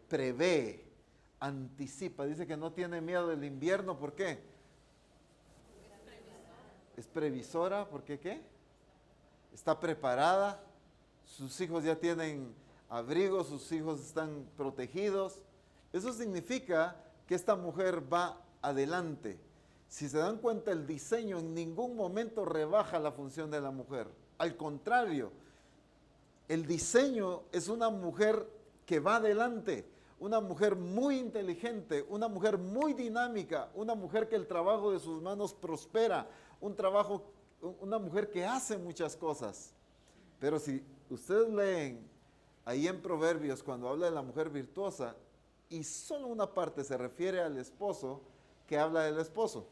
prevé, anticipa. Dice que no tiene miedo del invierno. ¿Por qué? Es previsora. ¿Por qué qué? Está preparada. Sus hijos ya tienen abrigo, sus hijos están protegidos. Eso significa que esta mujer va adelante. Si se dan cuenta, el diseño en ningún momento rebaja la función de la mujer. Al contrario, el diseño es una mujer que va adelante, una mujer muy inteligente, una mujer muy dinámica, una mujer que el trabajo de sus manos prospera, una mujer que hace muchas cosas. Pero si ustedes leen ahí en Proverbios cuando habla de la mujer virtuosa y solo una parte se refiere al esposo, que habla del esposo.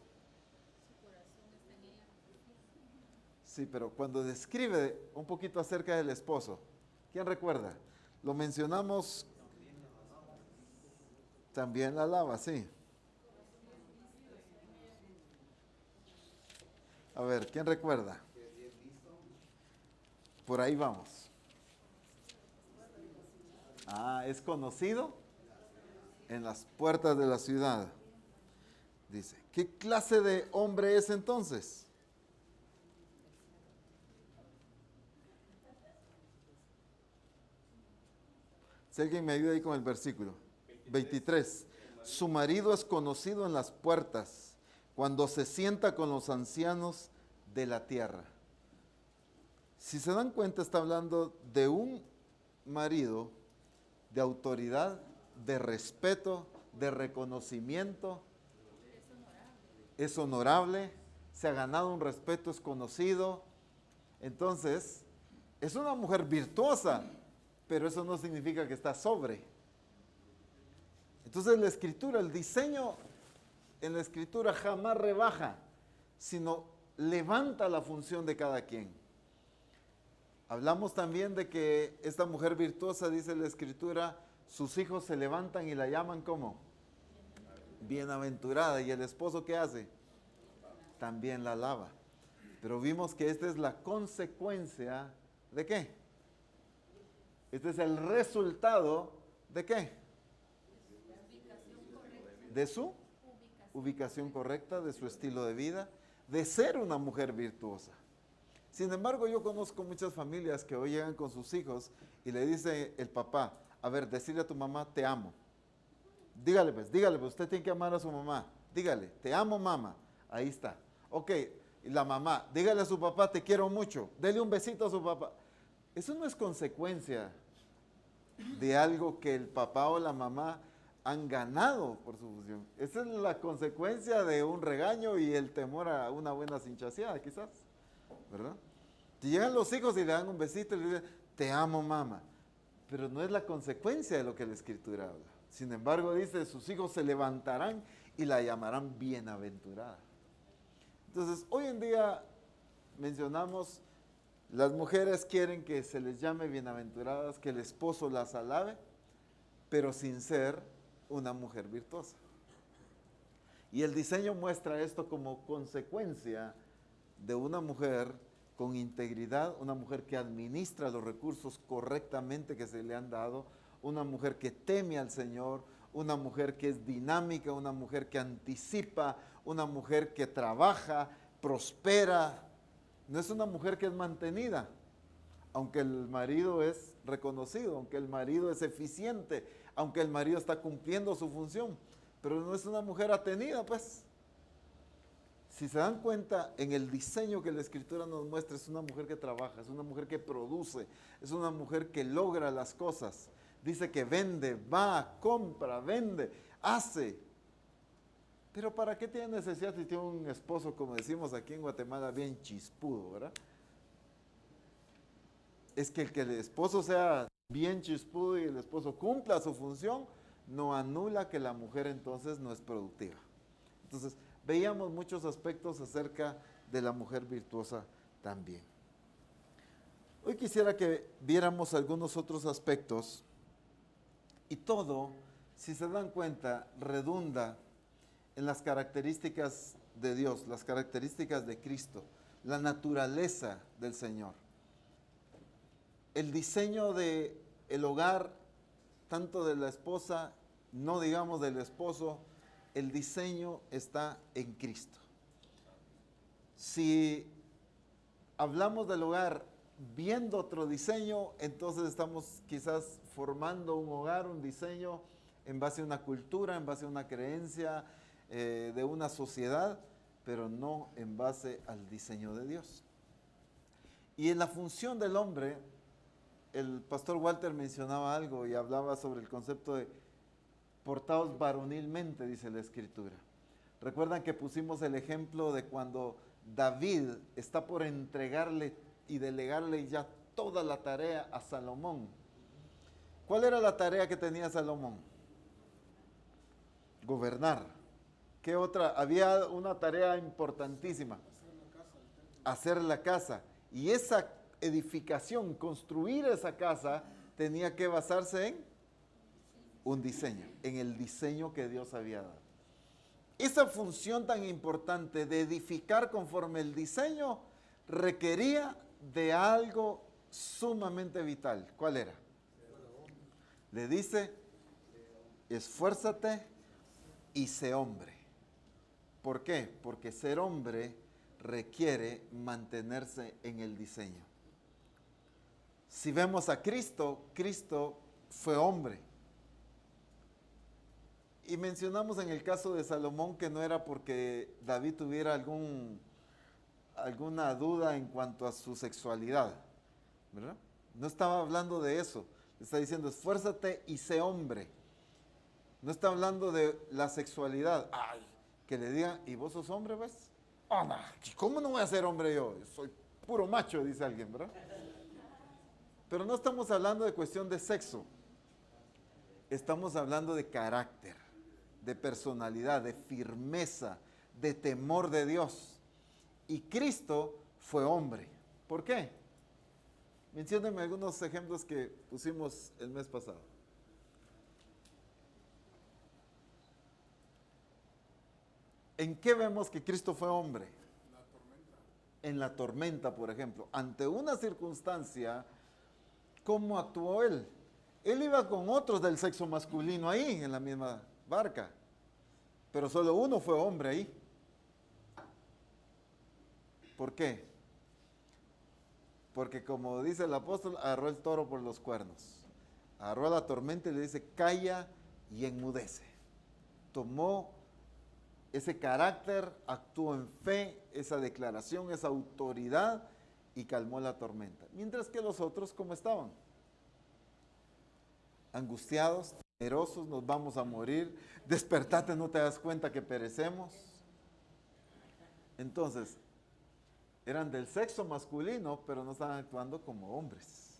Sí, pero cuando describe un poquito acerca del esposo, ¿quién recuerda? Lo mencionamos, también la alaba, sí. A ver, ¿quién recuerda? Por ahí vamos. Ah, es conocido en las puertas de la ciudad. Dice, ¿qué clase de hombre es entonces? Si alguien me ayuda ahí con el versículo. 23. Su marido es conocido en las puertas, cuando se sienta con los ancianos de la tierra. Si se dan cuenta, está hablando de un marido de autoridad, de respeto, de reconocimiento. Es honorable, se ha ganado un respeto, es conocido. Entonces, es una mujer virtuosa, pero eso no significa que está sobre. Entonces la escritura, el diseño en la escritura jamás rebaja, sino levanta la función de cada quien. Hablamos también de que esta mujer virtuosa, dice la escritura, sus hijos se levantan y la llaman como bienaventurada. ¿Y el esposo qué hace? También la alaba. Pero vimos que esta es la consecuencia ¿de qué? Este es el resultado ¿de qué? De su ubicación correcta, de su estilo de vida, de ser una mujer virtuosa. Sin embargo, yo conozco muchas familias que hoy llegan con sus hijos y le dice el papá, a ver, decirle a tu mamá, te amo. Dígale pues, usted tiene que amar a su mamá. Dígale, te amo mamá. Ahí está. Ok, y la mamá, dígale a su papá, te quiero mucho. Dele un besito a su papá. Eso no es consecuencia de algo que el papá o la mamá han ganado por su función. Esa es la consecuencia de un regaño y el temor a una buena cinchaseada, quizás, ¿verdad? Si llegan los hijos y le dan un besito y le dicen, te amo mamá, pero no es la consecuencia de lo que la escritura habla. Sin embargo, dice, sus hijos se levantarán y la llamarán bienaventurada. Entonces, hoy en día mencionamos, las mujeres quieren que se les llame bienaventuradas, que el esposo las alabe, pero sin ser una mujer virtuosa. Y el diseño muestra esto como consecuencia de una mujer con integridad, una mujer que administra los recursos correctamente que se le han dado, una mujer que teme al Señor, una mujer que es dinámica, una mujer que anticipa, una mujer que trabaja, prospera. No es una mujer que es mantenida, aunque el marido es reconocido, aunque el marido es eficiente, aunque el marido está cumpliendo su función, pero no es una mujer atenida, pues. Si se dan cuenta, en el diseño que la escritura nos muestra, es una mujer que trabaja, es una mujer que produce, es una mujer que logra las cosas. Dice que vende, va, compra, vende, hace. Pero ¿para qué tiene necesidad si tiene un esposo, como decimos aquí en Guatemala, bien chispudo, ¿verdad? Es que el esposo sea bien chispudo y el esposo cumpla su función, no anula que la mujer entonces no es productiva. Entonces, veíamos muchos aspectos acerca de la mujer virtuosa también. Hoy quisiera que viéramos algunos otros aspectos y todo, si se dan cuenta, redunda en las características de Dios, las características de Cristo, la naturaleza del Señor. El diseño del hogar tanto de la esposa, no digamos del esposo, el diseño está en Cristo. Si hablamos del hogar viendo otro diseño, entonces estamos quizás formando un hogar, un diseño en base a una cultura, en base a una creencia de una sociedad, pero no en base al diseño de Dios. Y en la función del hombre, el pastor Walter mencionaba algo y hablaba sobre el concepto de portados varonilmente, dice la Escritura. Recuerdan que pusimos el ejemplo de cuando David está por entregarle y delegarle ya toda la tarea a Salomón. ¿Cuál era la tarea que tenía Salomón? Gobernar. ¿Qué otra? Había una tarea importantísima. Hacer la casa. Y esa edificación, construir esa casa, tenía que basarse en un diseño, en el diseño que Dios había dado. Esa función tan importante de edificar conforme el diseño requería de algo sumamente vital. ¿Cuál era? Le dice, esfuérzate y sé hombre. ¿Por qué? Porque ser hombre requiere mantenerse en el diseño. Si vemos a Cristo, Cristo fue hombre. Y mencionamos en el caso de Salomón que no era porque David tuviera alguna duda en cuanto a su sexualidad, ¿verdad? No estaba hablando de eso. Está diciendo, esfuérzate y sé hombre. No está hablando de la sexualidad. Ay, que le digan, ¿y vos sos hombre, pues? Oh, no. ¿Cómo no voy a ser hombre yo? Soy puro macho, dice alguien, ¿verdad? Pero no estamos hablando de cuestión de sexo. Estamos hablando de carácter, de personalidad, de firmeza, de temor de Dios. Y Cristo fue hombre. ¿Por qué? Menciónenme algunos ejemplos que pusimos el mes pasado. ¿En qué vemos que Cristo fue hombre? La tormenta. En la tormenta, por ejemplo. Ante una circunstancia, ¿cómo actuó él? Él iba con otros del sexo masculino ahí, en la misma barca. Pero solo uno fue hombre ahí. ¿Por qué? Porque como dice el apóstol, agarró el toro por los cuernos. Agarró a la tormenta y le dice, calla y enmudece. Tomó ese carácter, actuó en fe, esa declaración, esa autoridad y calmó la tormenta. Mientras que los otros, ¿cómo estaban? Angustiados, temerosos, nos vamos a morir, despertate, no te das cuenta que perecemos. Entonces, eran del sexo masculino, pero no estaban actuando como hombres.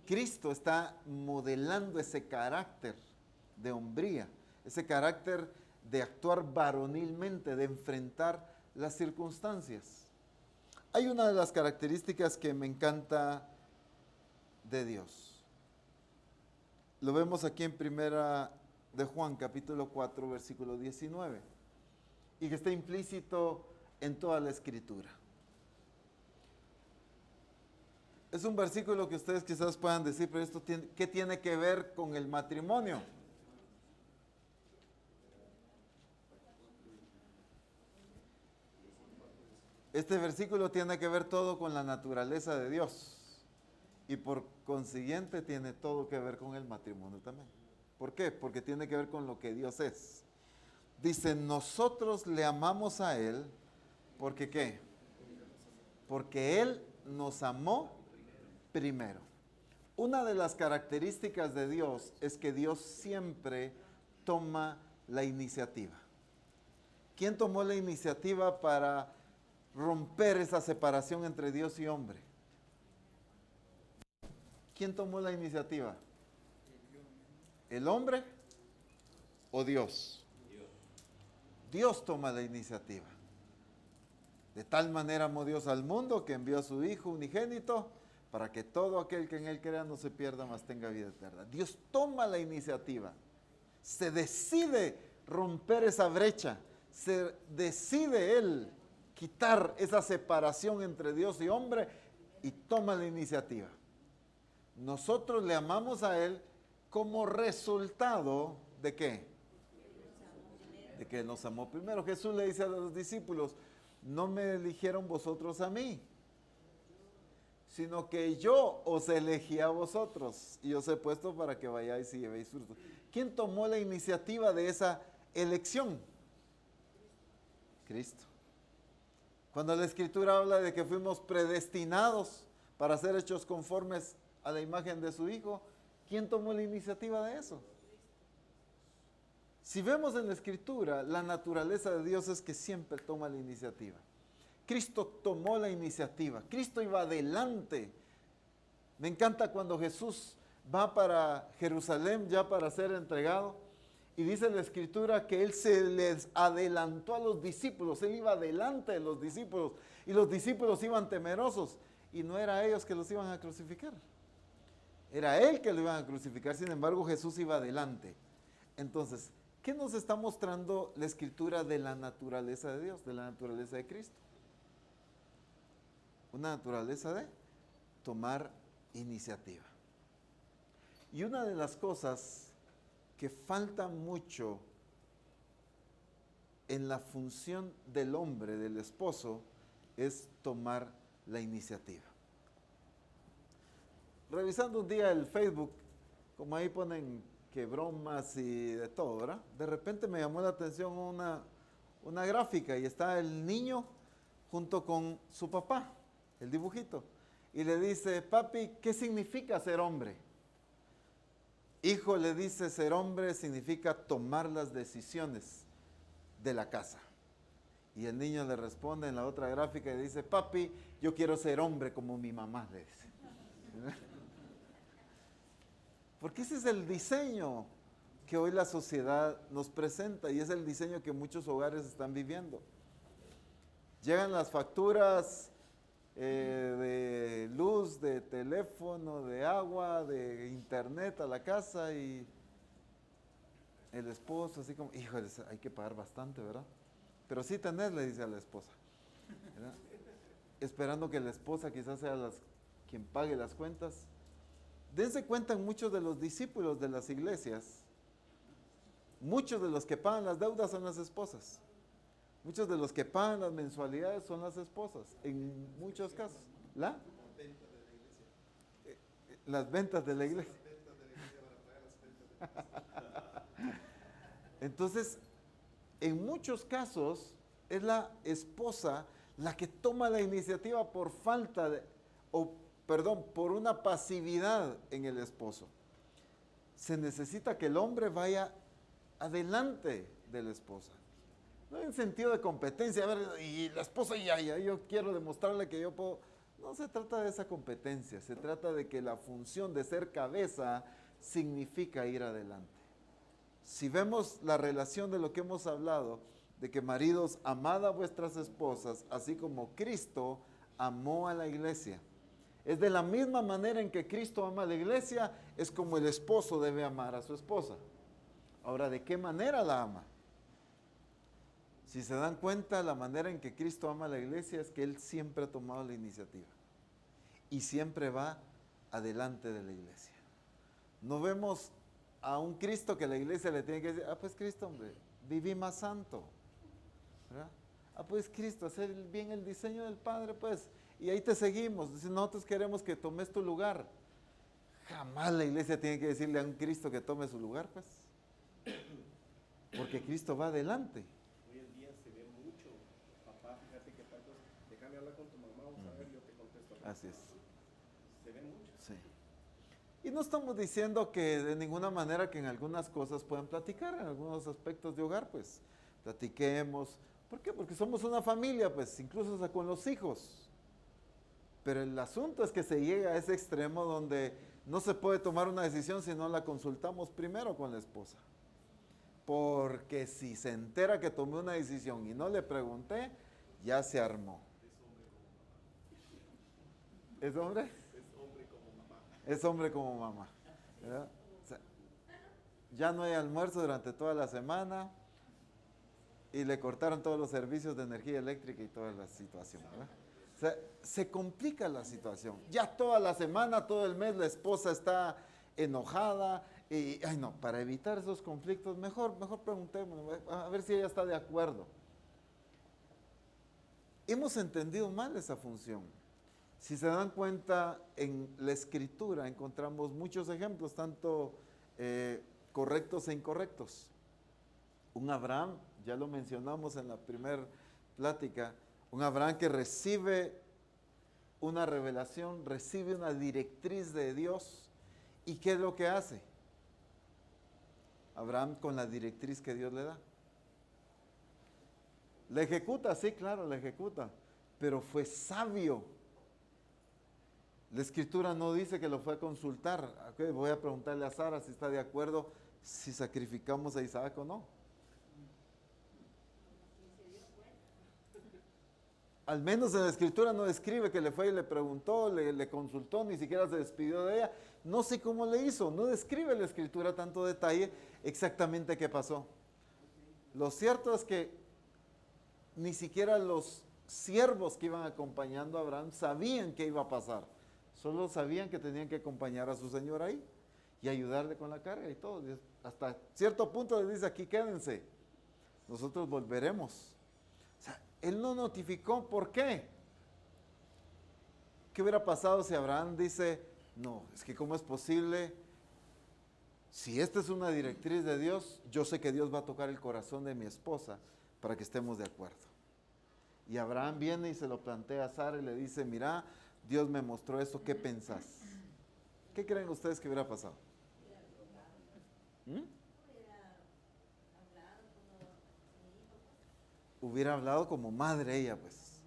Cristo está modelando ese carácter de hombría, ese carácter de actuar varonilmente, de enfrentar las circunstancias. Hay una de las características que me encanta de Dios. Lo vemos aquí en Primera de Juan, capítulo 4, versículo 19, y que está implícito en toda la Escritura. Es un versículo que ustedes quizás puedan decir, pero esto ¿qué tiene que ver con el matrimonio? Este versículo tiene que ver todo con la naturaleza de Dios y por consiguiente tiene todo que ver con el matrimonio también. ¿Por qué? Porque tiene que ver con lo que Dios es. Dice, nosotros le amamos a Él porque ¿qué? Porque Él nos amó primero. Una de las características de Dios es que Dios siempre toma la iniciativa. ¿Quién tomó la iniciativa para romper esa separación entre Dios y hombre? ¿Quién tomó la iniciativa? ¿El hombre o Dios? Dios toma la iniciativa. De tal manera amó Dios al mundo que envió a su Hijo unigénito para que todo aquel que en Él crea no se pierda, mas tenga vida eterna. Dios toma la iniciativa. Se decide romper esa brecha. Se decide Él quitar esa separación entre Dios y hombre y toma la iniciativa. Nosotros le amamos a Él como resultado de ¿qué? De que Él nos amó primero. Jesús le dice a los discípulos, no me eligieron vosotros a mí, sino que yo os elegí a vosotros y os he puesto para que vayáis y llevéis fruto. ¿Quién tomó la iniciativa de esa elección? Cristo. Cuando la Escritura habla de que fuimos predestinados para ser hechos conformes a la imagen de su Hijo, ¿quién tomó la iniciativa de eso? Si vemos en la Escritura, la naturaleza de Dios es que siempre toma la iniciativa. Cristo tomó la iniciativa, Cristo iba adelante. Me encanta cuando Jesús va para Jerusalén ya para ser entregado y dice la Escritura que Él se les adelantó a los discípulos, Él iba adelante de los discípulos y los discípulos iban temerosos y no era ellos que los iban a crucificar, era Él que lo iban a crucificar, sin embargo Jesús iba adelante. Entonces, ¿qué nos está mostrando la Escritura de la naturaleza de Dios, de la naturaleza de Cristo? Una naturaleza de tomar iniciativa. Y una de las cosas que falta mucho en la función del hombre, del esposo, es tomar la iniciativa. Revisando un día el Facebook, como ahí ponen que bromas y de todo, ¿verdad? De repente me llamó la atención una gráfica y está el niño junto con su papá, el dibujito, y le dice, papi, ¿qué significa ser hombre? Hijo, le dice, ser hombre significa tomar las decisiones de la casa. Y el niño le responde en la otra gráfica y dice, papi, yo quiero ser hombre como mi mamá, le dice. Porque ese es el diseño que hoy la sociedad nos presenta y es el diseño que muchos hogares están viviendo. Llegan las facturas de luz, de teléfono, de agua, de internet a la casa y el esposo así como, híjole, hay que pagar bastante, ¿verdad? Pero sí tenés, le dice a la esposa, ¿verdad? Esperando que la esposa quizás sea quien pague las cuentas. Dense cuenta, muchos de los discípulos de las iglesias, muchos de los que pagan las deudas son las esposas. Muchos de los que pagan las mensualidades son las esposas, en muchos casos. Las ventas de la iglesia. Entonces, en muchos casos, es la esposa la que toma la iniciativa por por una pasividad en el esposo. Se necesita que el hombre vaya adelante de la esposa. No en sentido de competencia, a ver, y la esposa ya, yo quiero demostrarle que yo puedo. No se trata de esa competencia, se trata de que la función de ser cabeza significa ir adelante. Si vemos la relación de lo que hemos hablado, de que maridos, amad a vuestras esposas, así como Cristo amó a la iglesia. Es de la misma manera en que Cristo ama a la iglesia, es como el esposo debe amar a su esposa. Ahora, ¿de qué manera la ama? Si se dan cuenta, la manera en que Cristo ama a la iglesia es que Él siempre ha tomado la iniciativa y siempre va adelante de la iglesia. No vemos a un Cristo que la iglesia le tiene que decir, pues Cristo, hombre, viví más santo, ¿verdad? Pues Cristo, hacer bien el diseño del Padre, pues, y ahí te seguimos. Nosotros queremos que tomes tu lugar. Jamás la iglesia tiene que decirle a un Cristo que tome su lugar, pues, porque Cristo va adelante. Hoy en día se ve mucho, papá, fíjate que tal cosa, déjame hablar con tu mamá, vamos a ver, yo te contesto. Así es. Se ve mucho. Sí. Y no estamos diciendo que de ninguna manera que en algunas cosas puedan platicar, en algunos aspectos de hogar, pues, platiquemos. ¿Por qué? Porque somos una familia, pues, incluso hasta con los hijos. Pero el asunto es que se llega a ese extremo donde no se puede tomar una decisión si no la consultamos primero con la esposa. Porque si se entera que tomé una decisión y no le pregunté, ya se armó. ¿Es hombre? Es hombre como mamá. Es hombre como mamá, ¿verdad? O sea, ya no hay almuerzo durante toda la semana y le cortaron todos los servicios de energía eléctrica y toda la situación, ¿verdad? O sea, se complica la situación. Ya toda la semana, todo el mes, la esposa está enojada. Y, ay no, para evitar esos conflictos, mejor preguntémonos, a ver si ella está de acuerdo. Hemos entendido mal esa función. Si se dan cuenta, en la Escritura encontramos muchos ejemplos, tanto correctos e incorrectos. Un Abraham, ya lo mencionamos en la primera plática, un Abraham que recibe una revelación, recibe una directriz de Dios. ¿Y qué es lo que hace Abraham con la directriz que Dios le da? La ejecuta, sí, claro, la ejecuta, pero fue sabio. La Escritura no dice que lo fue a consultar. Okay, voy a preguntarle a Sara si está de acuerdo si sacrificamos a Isaac o no. Al menos en la Escritura no describe que le fue y le preguntó, le consultó, ni siquiera se despidió de ella. No sé cómo le hizo, no describe la Escritura tanto detalle exactamente qué pasó. Lo cierto es que ni siquiera los siervos que iban acompañando a Abraham sabían qué iba a pasar. Solo sabían que tenían que acompañar a su señor ahí y ayudarle con la carga y todo. Hasta cierto punto le dice, aquí quédense, nosotros volveremos. O sea, él no notificó. ¿Por qué? ¿Qué hubiera pasado si Abraham dice, no, es que cómo es posible? Si esta es una directriz de Dios, yo sé que Dios va a tocar el corazón de mi esposa para que estemos de acuerdo. Y Abraham viene y se lo plantea a Sara y le dice, mira, Dios me mostró esto, ¿qué pensás? ¿Qué creen ustedes que hubiera pasado? ¿Mm? Hubiera hablado como madre ella, pues.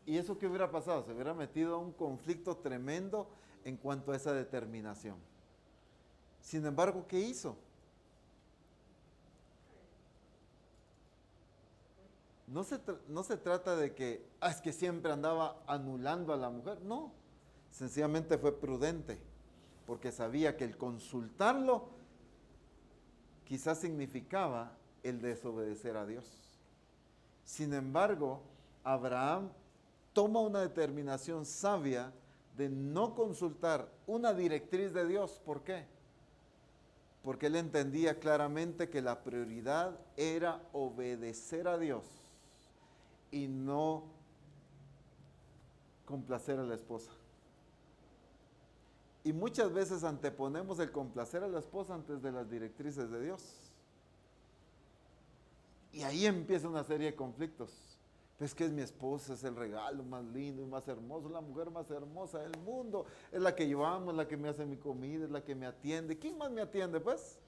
¿Y eso qué hubiera pasado? Se hubiera metido a un conflicto tremendo en cuanto a esa determinación. Sin embargo, ¿qué hizo? No se trata de que, es que siempre andaba anulando a la mujer. No, sencillamente fue prudente, porque sabía que el consultarlo quizás significaba el desobedecer a Dios. Sin embargo, Abraham toma una determinación sabia de no consultar una directriz de Dios. ¿Por qué? Porque él entendía claramente que la prioridad era obedecer a Dios y no complacer a la esposa. Y muchas veces anteponemos el complacer a la esposa antes de las directrices de Dios. Y ahí empieza una serie de conflictos. Es que es mi esposa, es el regalo más lindo y más hermoso, la mujer más hermosa del mundo. Es la que yo amo, es la que me hace mi comida, es la que me atiende. ¿Quién más me atiende, pues?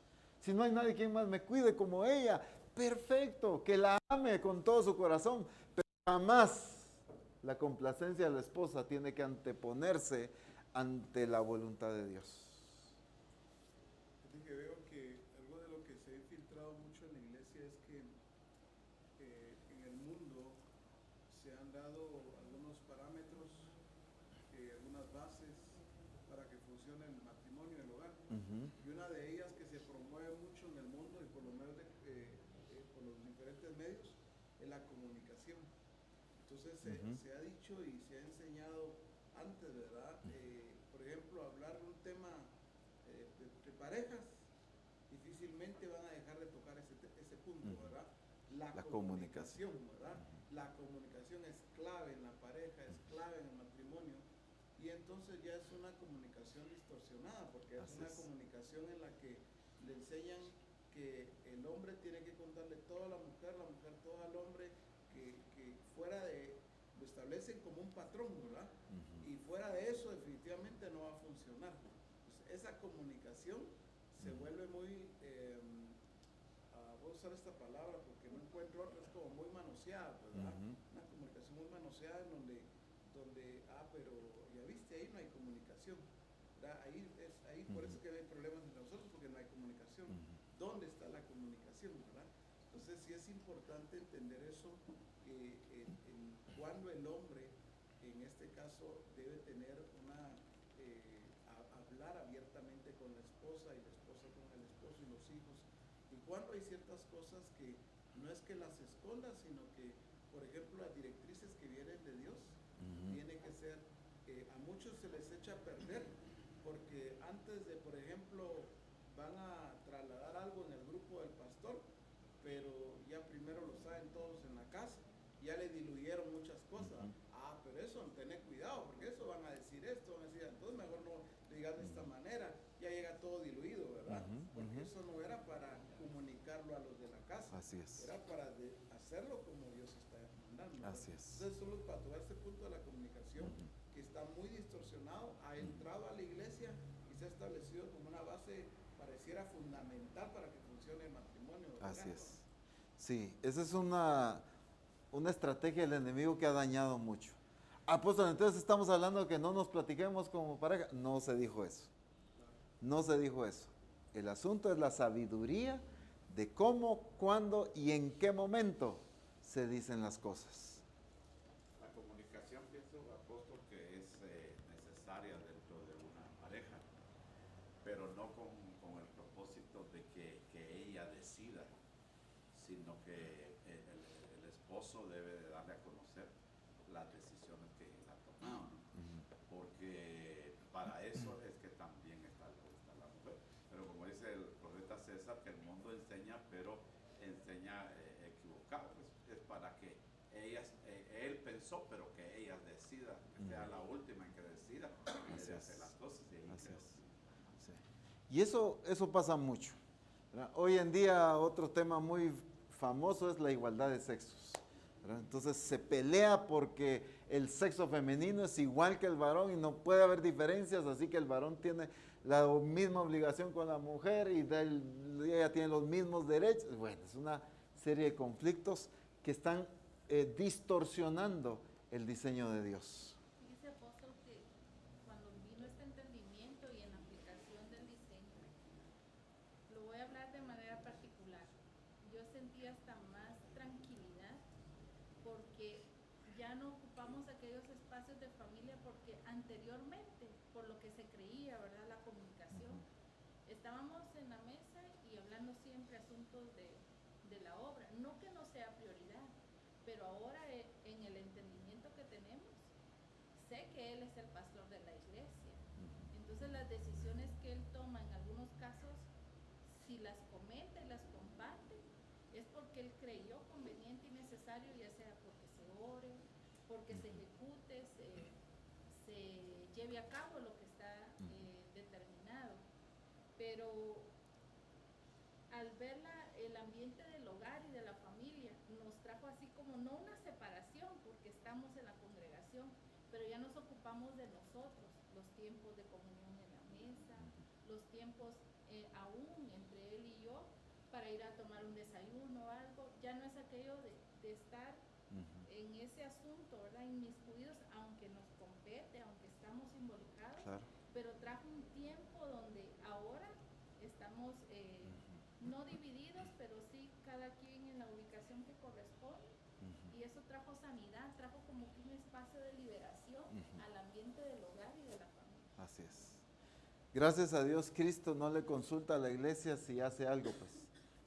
Si no hay nadie quien más me cuide como ella. Perfecto, que la ame con todo su corazón. Pero jamás la complacencia de la esposa tiene que anteponerse ante la voluntad de Dios. Fíjate que veo que algo de lo que se ha infiltrado mucho en la iglesia es que en el mundo se han dado algunos parámetros, algunas bases para que funcione el matrimonio y el hogar. Y una de ellas que se promueve mucho en el mundo y por lo menos por los diferentes medios es la comunicación. Entonces se ha dicho y se ha enseñado antes, ¿verdad? Por ejemplo, hablar de un tema de parejas, difícilmente van a dejar de tocar ese punto, ¿verdad? La comunicación, ¿verdad? La comunicación es clave en la pareja, es clave en el matrimonio, y entonces ya es una comunicación distorsionada, porque es una comunicación en la que le enseñan que el hombre tiene que contarle todo a la mujer todo al hombre, que fuera de, lo establecen como un patrón, ¿verdad? Y fuera de eso definitivamente no va a funcionar. Pues esa comunicación se vuelve muy, voy a usar esta palabra porque no encuentro otra, es como muy manoseada, ¿verdad? Una comunicación muy manoseada en donde, pero ya viste, ahí no hay comunicación, ¿verdad? Ahí por eso es que hay problemas entre nosotros, porque no hay comunicación. ¿Dónde está la comunicación, verdad? Entonces sí es importante entender eso, cuando el hombre, en este caso, debe tener hablar abiertamente con la esposa y la esposa con el esposo y los hijos, y cuando hay ciertas cosas que no es que las escondas, sino que por ejemplo, las directrices que vienen de Dios, tiene que ser, a muchos se les echa a perder, porque antes de, por ejemplo, van a trasladar algo en el grupo del pastor, pero ya primero lo saben todos en la casa, ya le diluyeron muchas cosas. Pero eso, tener cuidado, porque eso van a decir esto, van a decir, entonces mejor no digas de esta manera, ya llega todo diluido, ¿verdad? Porque eso no era para comunicarlo a los de la casa, Así es. era para hacerlo como Dios está mandando. Así es. Entonces, solo para tocar este punto de la comunicación, que está muy distorsionado, ha entrado a la iglesia y se ha establecido como una base, pareciera fundamental para que funcione el matrimonio, ¿verdad? Así es. Sí, esa es una estrategia del enemigo que ha dañado mucho. Apóstol, entonces estamos hablando de que no nos platiquemos como pareja. No se dijo eso. No se dijo eso. El asunto es la sabiduría de cómo, cuándo y en qué momento se dicen las cosas. La comunicación, pienso, apóstol, que es necesaria dentro de una pareja, pero no con el propósito de que ella decida, sino que el esposo debe de darle a conocer las decisiones que él ha tomado, ¿no? Porque para eso es que también está la mujer. Pero como dice el profeta César, que el mundo enseña, pero enseña equivocado. Es para que él pensó, pero que ella decida, que sea la última en que decida de hacer las cosas. Así es. Sí. Y eso pasa mucho, ¿verdad? Hoy en día otro tema muy famoso es la igualdad de sexos, ¿verdad? Entonces se pelea porque el sexo femenino es igual que el varón y no puede haber diferencias, así que el varón tiene la misma obligación con la mujer y ella tiene los mismos derechos. Bueno, es una serie de conflictos que están distorsionando el diseño de Dios. Dice apóstol que cuando vino este entendimiento y en la aplicación del diseño, lo voy a hablar de manera particular. Yo sentí hasta más tranquilidad porque ya no ocupamos aquellos espacios de familia porque anteriormente, por lo que se creía, ¿verdad? La comunicación, estábamos en la mesa y hablando siempre asuntos de la obra. No que no sea prioridad, pero ahora en el entendimiento que tenemos, sé que Él es el pastor de la iglesia. Entonces las decisiones que Él toma en algunos casos, si las comenta y las comparte, es porque Él creyó conveniente y necesario, ya sea porque se ore, porque se ejecute, se lleve a cabo lo que está determinado. Pero al ver el ambiente del hogar y de la familia, nos trajo así como no una separación, porque estamos en la congregación, pero ya nos ocupamos de nosotros, los tiempos de comunión en la mesa, los tiempos aún entre él y yo, para ir a tomar un desayuno o algo, ya no es aquello de estar en ese asunto, ¿verdad? Inmiscuidos, aunque nos compete, aunque estamos involucrados, claro. Pero trajo un tiempo donde ahora estamos no divididos, pero sí cada quien en la ubicación que corresponde, y eso trajo sanidad, trajo como que un espacio de liberación al ambiente del hogar y de la familia. Así es. Gracias a Dios, Cristo no le consulta a la iglesia si hace algo, pues.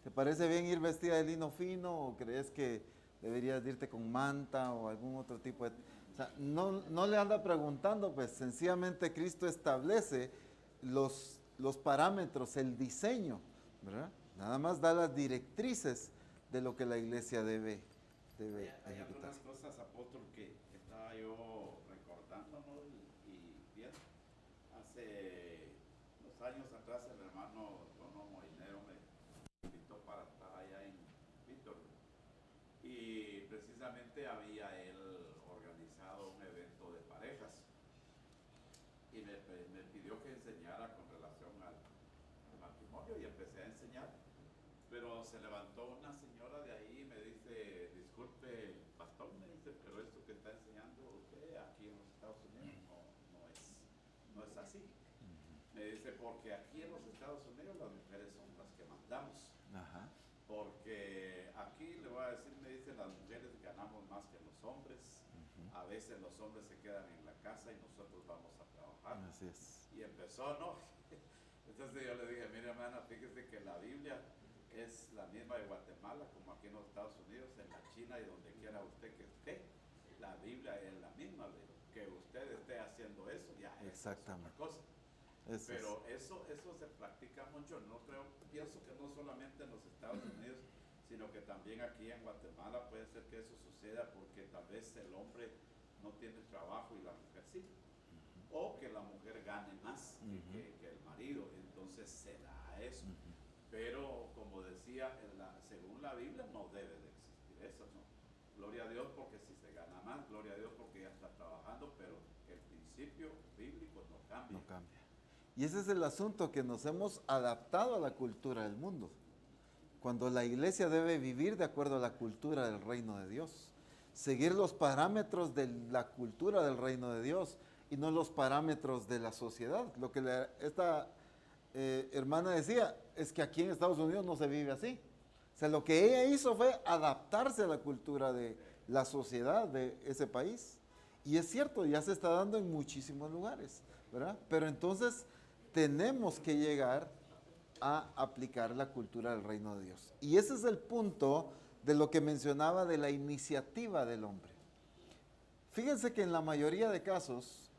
¿Te parece bien ir vestida de lino fino o crees que deberías irte con manta o algún otro tipo de... O sea, no le anda preguntando, pues sencillamente Cristo establece los parámetros, el diseño, ¿verdad? Nada más da las directrices de lo que la iglesia debe hay ejecutar. algunas cosas, apóstol, que estaba yo recordando, ¿no? Y bien, hace unos años atrás el hermano Dono Moinero me invitó para estar allá en Víctor, y precisamente había él organizado un evento de parejas y me pidió que enseñara con relación al matrimonio, y empecé a enseñar, pero se levantó una señora de ahí y me dice: disculpe, pastor, me dice, pero esto que está enseñando usted aquí en los Estados Unidos no es así. Me dice, porque aquí en los Estados Unidos las mujeres son las que mandamos. Ajá. Porque aquí, le voy a decir, me dicen, las mujeres ganamos más que los hombres. A veces los hombres se quedan en la casa y nosotros vamos a trabajar. Así es. Y empezó, ¿no? Entonces yo le dije: mire, hermana, fíjese que la Biblia es la misma de Guatemala como aquí en los Estados Unidos, en la China oficina y donde quiera usted que esté, la Biblia es la misma, que usted esté haciendo eso, ya es Exactamente. otra cosa. Eso es. Pero eso se practica mucho, no creo, pienso que no solamente en los Estados Unidos, sino que también aquí en Guatemala puede ser que eso suceda porque tal vez el hombre no tiene trabajo y la mujer sí. O que la mujer gane más que el marido, entonces se da eso. Pero como decía, según la Biblia no debe de existir eso, ¿no? Gloria a Dios porque si se gana más, gloria a Dios porque ya está trabajando, pero el principio bíblico no cambia. No cambia. Y ese es el asunto, que nos hemos adaptado a la cultura del mundo, cuando la iglesia debe vivir de acuerdo a la cultura del reino de Dios, seguir los parámetros de la cultura del reino de Dios y no los parámetros de la sociedad. Lo que esta hermana decía es que aquí en Estados Unidos no se vive así. O sea, lo que ella hizo fue adaptarse a la cultura de la sociedad de ese país. Y es cierto, ya se está dando en muchísimos lugares, ¿verdad? Pero entonces tenemos que llegar a aplicar la cultura del reino de Dios. Y ese es el punto de lo que mencionaba de la iniciativa del hombre. Fíjense que en la mayoría de casos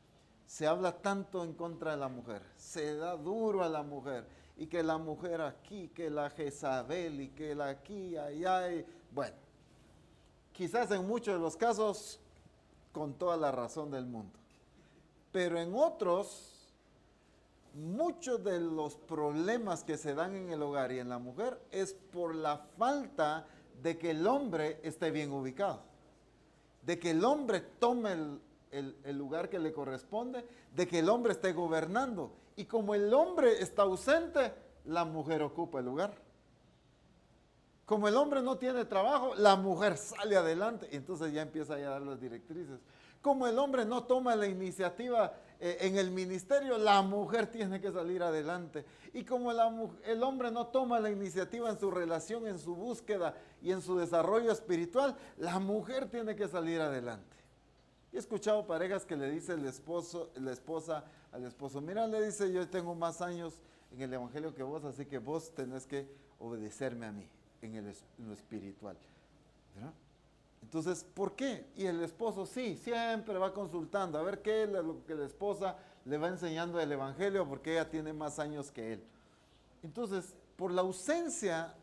se habla tanto en contra de la mujer, se da duro a la mujer, y que la mujer aquí, que la Jezabel, y que la aquí, allá, y bueno, quizás en muchos de los casos con toda la razón del mundo. Pero en otros, muchos de los problemas que se dan en el hogar y en la mujer es por la falta de que el hombre esté bien ubicado, de que el hombre tome el lugar que le corresponde, de que el hombre esté gobernando. Y como el hombre está ausente, la mujer ocupa el lugar. Como el hombre no tiene trabajo, la mujer sale adelante y entonces ya empieza a dar las directrices. Como el hombre no toma la iniciativa en el ministerio, la mujer tiene que salir adelante. Y como el hombre no toma la iniciativa en su relación, en su búsqueda y en su desarrollo espiritual, la mujer tiene que salir adelante. He escuchado parejas que le dice la esposa al esposo, mira, le dice, yo tengo más años en el evangelio que vos, así que vos tenés que obedecerme a mí en lo espiritual, ¿verdad? Entonces, ¿por qué? Y el esposo sí, siempre va consultando a ver qué es lo que la esposa le va enseñando del evangelio, porque ella tiene más años que él. Entonces, por la ausencia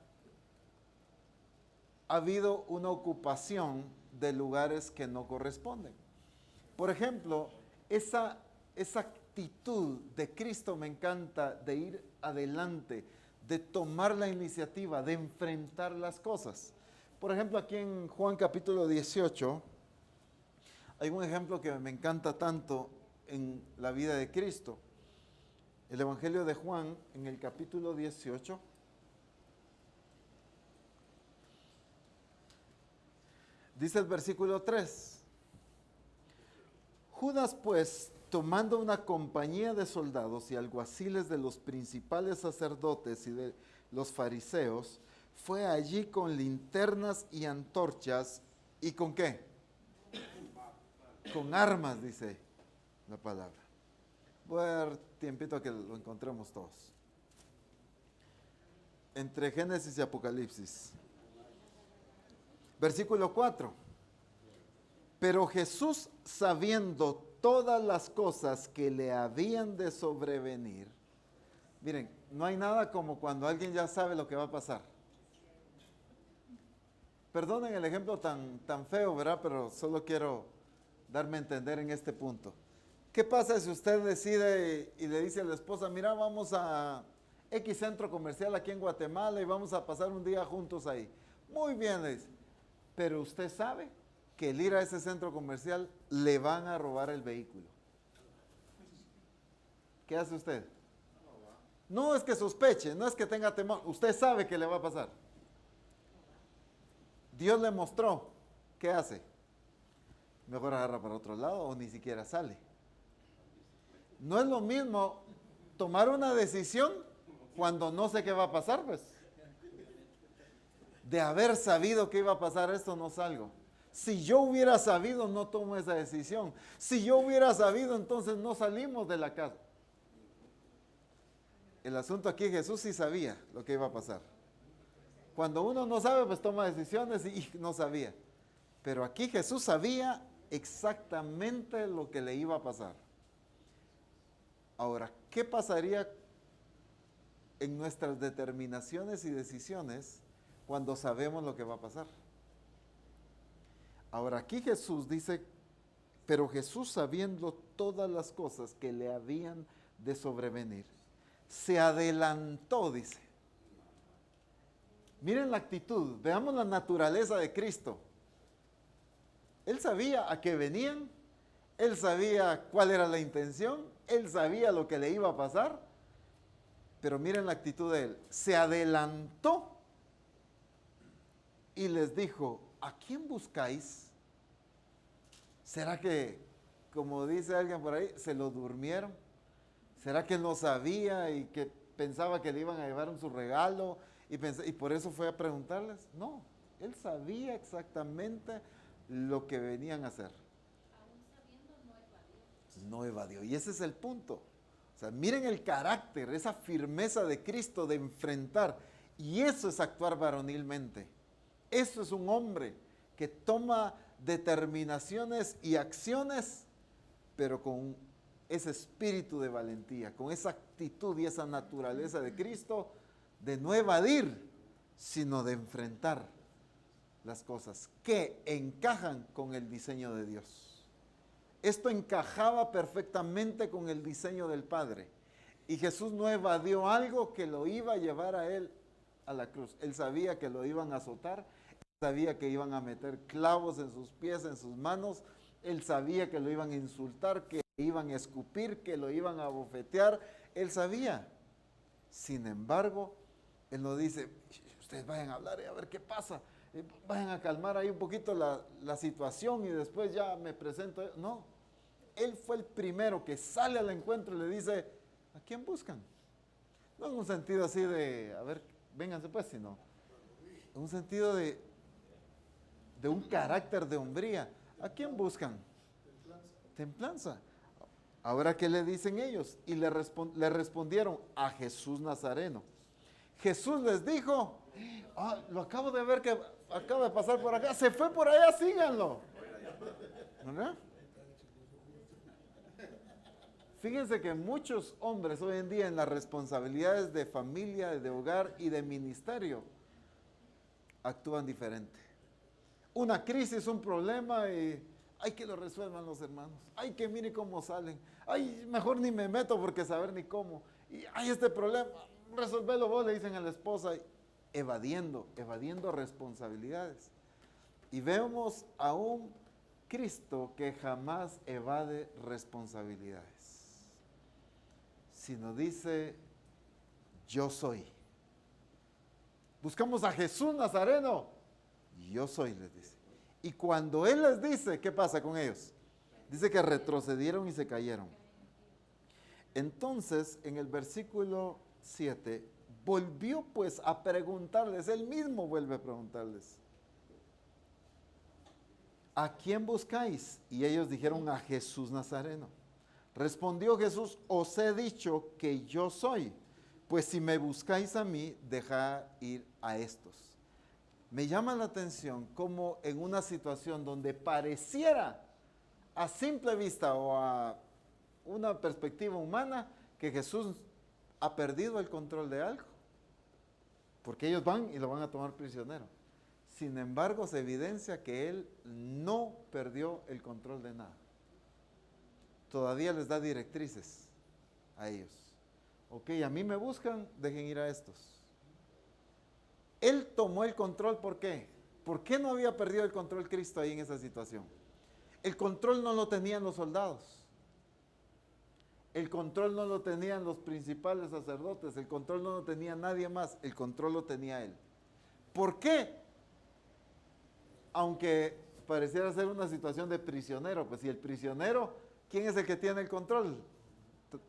ha habido una ocupación de lugares que no corresponden. Por ejemplo, esa actitud de Cristo me encanta, de ir adelante, de tomar la iniciativa, de enfrentar las cosas. Por ejemplo, aquí en Juan capítulo 18, hay un ejemplo que me encanta tanto en la vida de Cristo. El Evangelio de Juan, en el capítulo 18, dice el versículo 3. Judas, pues, tomando una compañía de soldados y alguaciles de los principales sacerdotes y de los fariseos, fue allí con linternas y antorchas. ¿Y con qué? Con armas, dice la palabra. Voy a dar tiempito a que lo encontremos todos. Entre Génesis y Apocalipsis. Versículo 4. Pero Jesús, sabiendo todas las cosas que le habían de sobrevenir. Miren, no hay nada como cuando alguien ya sabe lo que va a pasar. Perdonen el ejemplo tan feo, ¿verdad? Pero solo quiero darme a entender en este punto. ¿Qué pasa si usted decide y le dice a la esposa, mira, vamos a X centro comercial aquí en Guatemala y vamos a pasar un día juntos ahí? Muy bien, le dice. Pero usted sabe que el ir a ese centro comercial le van a robar el vehículo. ¿Qué hace usted? No es que sospeche, no es que tenga temor, usted sabe que le va a pasar. Dios le mostró, ¿qué hace? Mejor agarra para otro lado o ni siquiera sale. No es lo mismo tomar una decisión cuando no sé qué va a pasar, pues. De haber sabido que iba a pasar esto, no salgo. Si yo hubiera sabido, no tomo esa decisión. Si yo hubiera sabido, entonces no salimos de la casa. El asunto aquí, Jesús sí sabía lo que iba a pasar. Cuando uno no sabe, pues toma decisiones y no sabía. Pero aquí Jesús sabía exactamente lo que le iba a pasar. Ahora, ¿qué pasaría en nuestras determinaciones y decisiones cuando sabemos lo que va a pasar? Ahora, aquí Jesús dice, pero Jesús, sabiendo todas las cosas que le habían de sobrevenir, se adelantó, dice. Miren la actitud, veamos la naturaleza de Cristo. Él sabía a qué venían, él sabía cuál era la intención, él sabía lo que le iba a pasar, pero miren la actitud de él. Se adelantó y les dijo, ¿a quién buscáis? ¿Será que, como dice alguien por ahí, se lo durmieron? ¿Será que no sabía y que pensaba que le iban a llevar su regalo y por eso fue a preguntarles? No, él sabía exactamente lo que venían a hacer. Aún sabiendo, no evadió. No evadió. Y ese es el punto. O sea, miren el carácter, esa firmeza de Cristo de enfrentar. Y eso es actuar varonilmente. Eso es un hombre que toma determinaciones y acciones, pero con ese espíritu de valentía, con esa actitud y esa naturaleza de Cristo de no evadir, sino de enfrentar las cosas que encajan con el diseño de Dios. Esto encajaba perfectamente con el diseño del Padre. Y Jesús no evadió algo que lo iba a llevar a él a la cruz. Él sabía que lo iban a azotar, él sabía que iban a meter clavos en sus pies, en sus manos, él sabía que lo iban a insultar, que iban a escupir, que lo iban a bofetear, él sabía. Sin embargo, él no dice, ustedes vayan a hablar y a ver qué pasa, vayan a calmar ahí un poquito la situación y después ya me presento. No, él fue el primero que sale al encuentro y le dice, ¿a quién buscan? No en un sentido así de, a ver, vénganse pues, sino en un sentido de un carácter de hombría. ¿A quién buscan? Templanza. Ahora, ¿qué le dicen ellos? Y le respondieron, a Jesús Nazareno. Jesús les dijo, lo acabo de ver que acaba de pasar por acá, se fue por allá, síganlo. ¿Verdad? Fíjense que muchos hombres hoy en día en las responsabilidades de familia, de hogar y de ministerio actúan diferente. Una crisis, un problema y hay que lo resuelvan los hermanos. Ay, que mire cómo salen. Ay, mejor ni me meto porque saber ni cómo. Y hay este problema, resolvelo vos, le dicen a la esposa, evadiendo responsabilidades. Y vemos a un Cristo que jamás evade responsabilidades, sino dice, yo soy. Buscamos a Jesús Nazareno, yo soy, les dice. Y cuando Él les dice, ¿qué pasa con ellos? Dice que retrocedieron y se cayeron. Entonces, en el versículo 7, volvió pues a preguntarles, Él mismo vuelve a preguntarles, ¿a quién buscáis? Y ellos dijeron, a Jesús Nazareno. Respondió Jesús, os he dicho que yo soy, pues si me buscáis a mí, dejad ir a estos. Me llama la atención cómo en una situación donde pareciera a simple vista o a una perspectiva humana que Jesús ha perdido el control de algo, porque ellos van y lo van a tomar prisionero. Sin embargo, se evidencia que Él no perdió el control de nada. Todavía les da directrices a ellos. Ok, a mí me buscan, dejen ir a estos. Él tomó el control, ¿por qué? ¿Por qué no había perdido el control Cristo ahí en esa situación? El control no lo tenían los soldados. El control no lo tenían los principales sacerdotes. El control no lo tenía nadie más. El control lo tenía Él. ¿Por qué? Aunque pareciera ser una situación de prisionero, pues si el prisionero, ¿quién es el que tiene el control?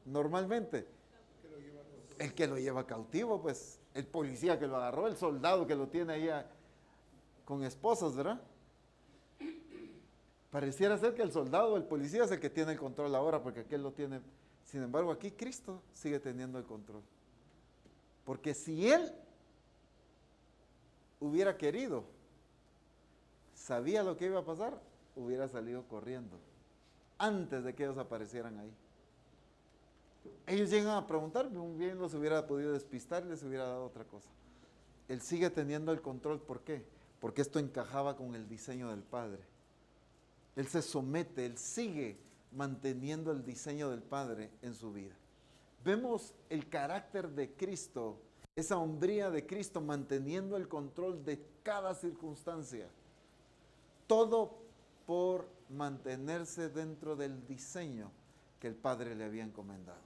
Normalmente, el que lo lleva cautivo, pues el policía que lo agarró, el soldado que lo tiene ahí con esposas, ¿verdad? Pareciera ser que el soldado o el policía es el que tiene el control ahora, porque aquel lo tiene. Sin embargo, aquí Cristo sigue teniendo el control. Porque si Él hubiera querido, sabía lo que iba a pasar, hubiera salido corriendo antes de que ellos aparecieran ahí. Ellos llegan a preguntar, bien los hubiera podido despistar y les hubiera dado otra cosa. Él sigue teniendo el control, ¿por qué? Porque esto encajaba con el diseño del Padre. Él se somete, él sigue manteniendo el diseño del Padre en su vida. Vemos el carácter de Cristo, esa hombría de Cristo manteniendo el control de cada circunstancia. Todo por mantenerse dentro del diseño que el Padre le había encomendado.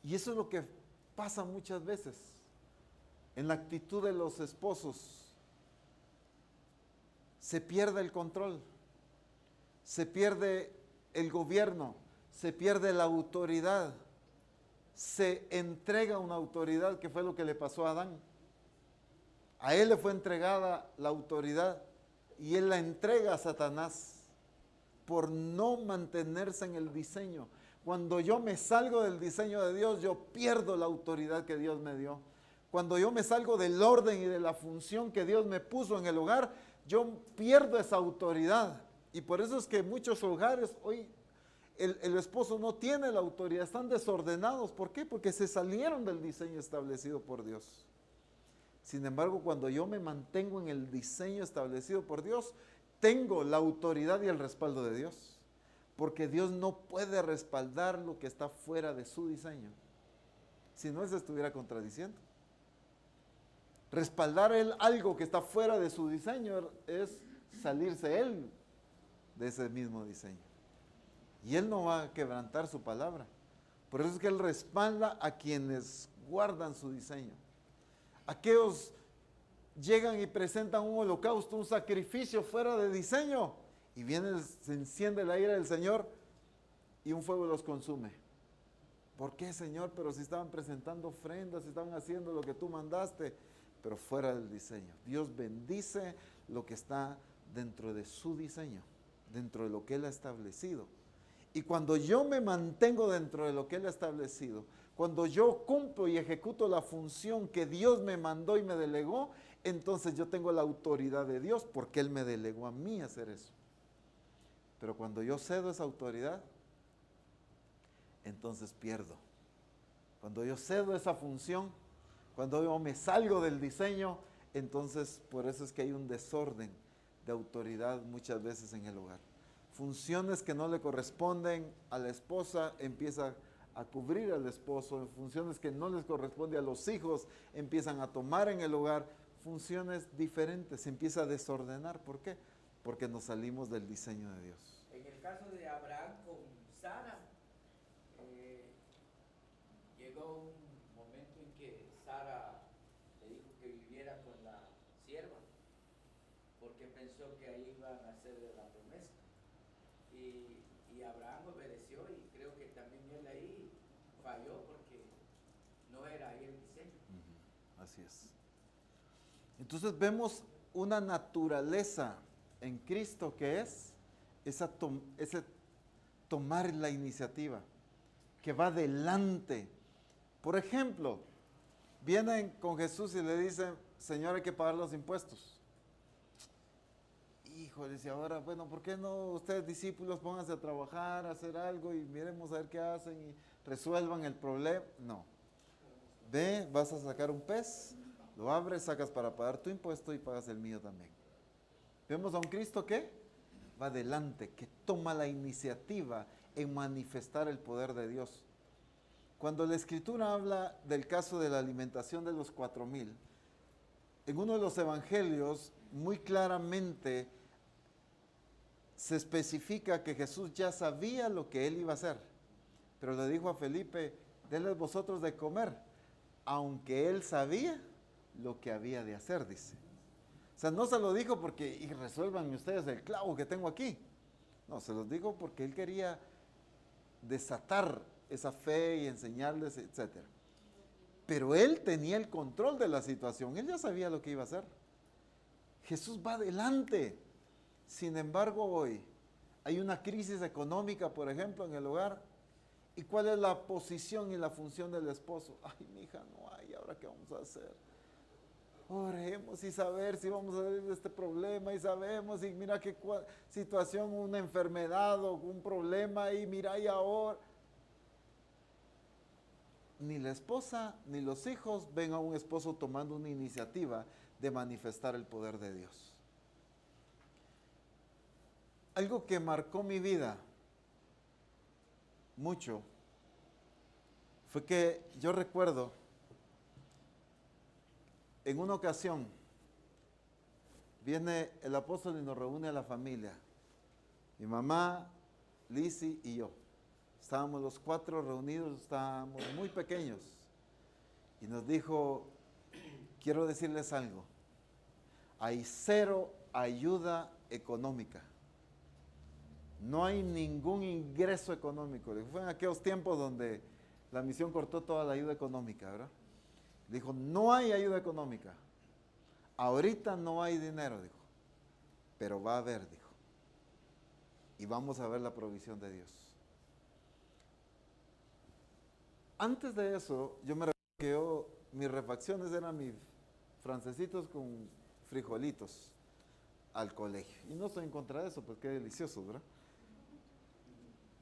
Y eso es lo que pasa muchas veces en la actitud de los esposos. Se pierde el control, se pierde el gobierno, se pierde la autoridad, se entrega una autoridad, que fue lo que le pasó a Adán. A él le fue entregada la autoridad y él la entrega a Satanás por no mantenerse en el diseño. Cuando yo me salgo del diseño de Dios, yo pierdo la autoridad que Dios me dio. Cuando yo me salgo del orden y de la función que Dios me puso en el hogar, yo pierdo esa autoridad. Y por eso es que muchos hogares hoy el esposo no tiene la autoridad, están desordenados. ¿Por qué? Porque se salieron del diseño establecido por Dios. Sin embargo, cuando yo me mantengo en el diseño establecido por Dios, tengo la autoridad y el respaldo de Dios. Porque Dios no puede respaldar lo que está fuera de su diseño. Si no, Él se estuviera contradiciendo. Respaldar algo que está fuera de su diseño es salirse Él de ese mismo diseño. Y Él no va a quebrantar su palabra. Por eso es que Él respalda a quienes guardan su diseño. Aquellos llegan y presentan un holocausto, un sacrificio fuera de diseño, y viene, se enciende la ira del Señor y un fuego los consume. ¿Por qué, Señor? Pero si estaban presentando ofrendas, si estaban haciendo lo que tú mandaste, pero fuera del diseño. Dios bendice lo que está dentro de su diseño, dentro de lo que Él ha establecido. Y cuando yo me mantengo dentro de lo que Él ha establecido, cuando yo cumplo y ejecuto la función que Dios me mandó y me delegó, entonces yo tengo la autoridad de Dios porque Él me delegó a mí hacer eso. Pero cuando yo cedo esa autoridad, entonces pierdo. Cuando yo cedo esa función, cuando yo me salgo del diseño, entonces por eso es que hay un desorden de autoridad muchas veces en el hogar. Funciones que no le corresponden a la esposa empieza a cubrir al esposo, funciones que no les corresponde a los hijos empiezan a tomar en el hogar, funciones diferentes, se empieza a desordenar. ¿Por qué? Porque nos salimos del diseño de Dios. En el caso de Abraham con Sara, llegó un momento en que Sara le dijo que viviera con la sierva, porque pensó que ahí iban a hacer la promesa. Y Abraham obedeció, y creo que también él ahí falló porque no era ahí el diseño. Así es. Entonces vemos una naturaleza en Cristo que es ese tomar la iniciativa, que va adelante. Por ejemplo, vienen con Jesús y le dicen, Señor, hay que pagar los impuestos. Híjole, y ahora, bueno, ¿por qué no ustedes discípulos pónganse a trabajar, a hacer algo y miremos a ver qué hacen y resuelvan el problema? No. Ve, vas a sacar un pez, lo abres, sacas para pagar tu impuesto y pagas el mío también. Vemos a un Cristo que va adelante, que toma la iniciativa en manifestar el poder de Dios. Cuando la Escritura habla del caso de la alimentación de los 4,000, en uno de los evangelios muy claramente se especifica que Jesús ya sabía lo que Él iba a hacer, pero le dijo a Felipe, denles vosotros de comer, aunque Él sabía lo que había de hacer, dice. O sea, no se lo dijo porque, y resuelvan ustedes el clavo que tengo aquí. No, se los dijo porque Él quería desatar esa fe y enseñarles, etc. Pero Él tenía el control de la situación, Él ya sabía lo que iba a hacer. Jesús va adelante. Sin embargo, hoy hay una crisis económica, por ejemplo, en el hogar. ¿Y cuál es la posición y la función del esposo? Ay, mi hija, no hay, ¿ahora qué vamos a hacer? oremos y saber si vamos a salir de este problema y sabemos y mira qué situación, una enfermedad o un problema y mira y ahora. Ni la esposa ni los hijos ven a un esposo tomando una iniciativa de manifestar el poder de Dios. Algo que marcó mi vida mucho fue que yo recuerdo en una ocasión viene el apóstol y nos reúne a la familia, mi mamá, Lizzy y yo. Estábamos los 4 reunidos, estábamos muy pequeños y nos dijo, quiero decirles algo, hay 0 ayuda económica. No hay ningún ingreso económico. Fue en aquellos tiempos donde la misión cortó toda la ayuda económica, ¿verdad? Dijo, no hay ayuda económica. Ahorita no hay dinero, dijo. Pero va a haber, dijo. Y vamos a ver la provisión de Dios. Antes de eso, yo me recuerdo que mis refacciones eran mis francesitos con frijolitos al colegio. Y no estoy en contra de eso, pues qué delicioso, ¿verdad?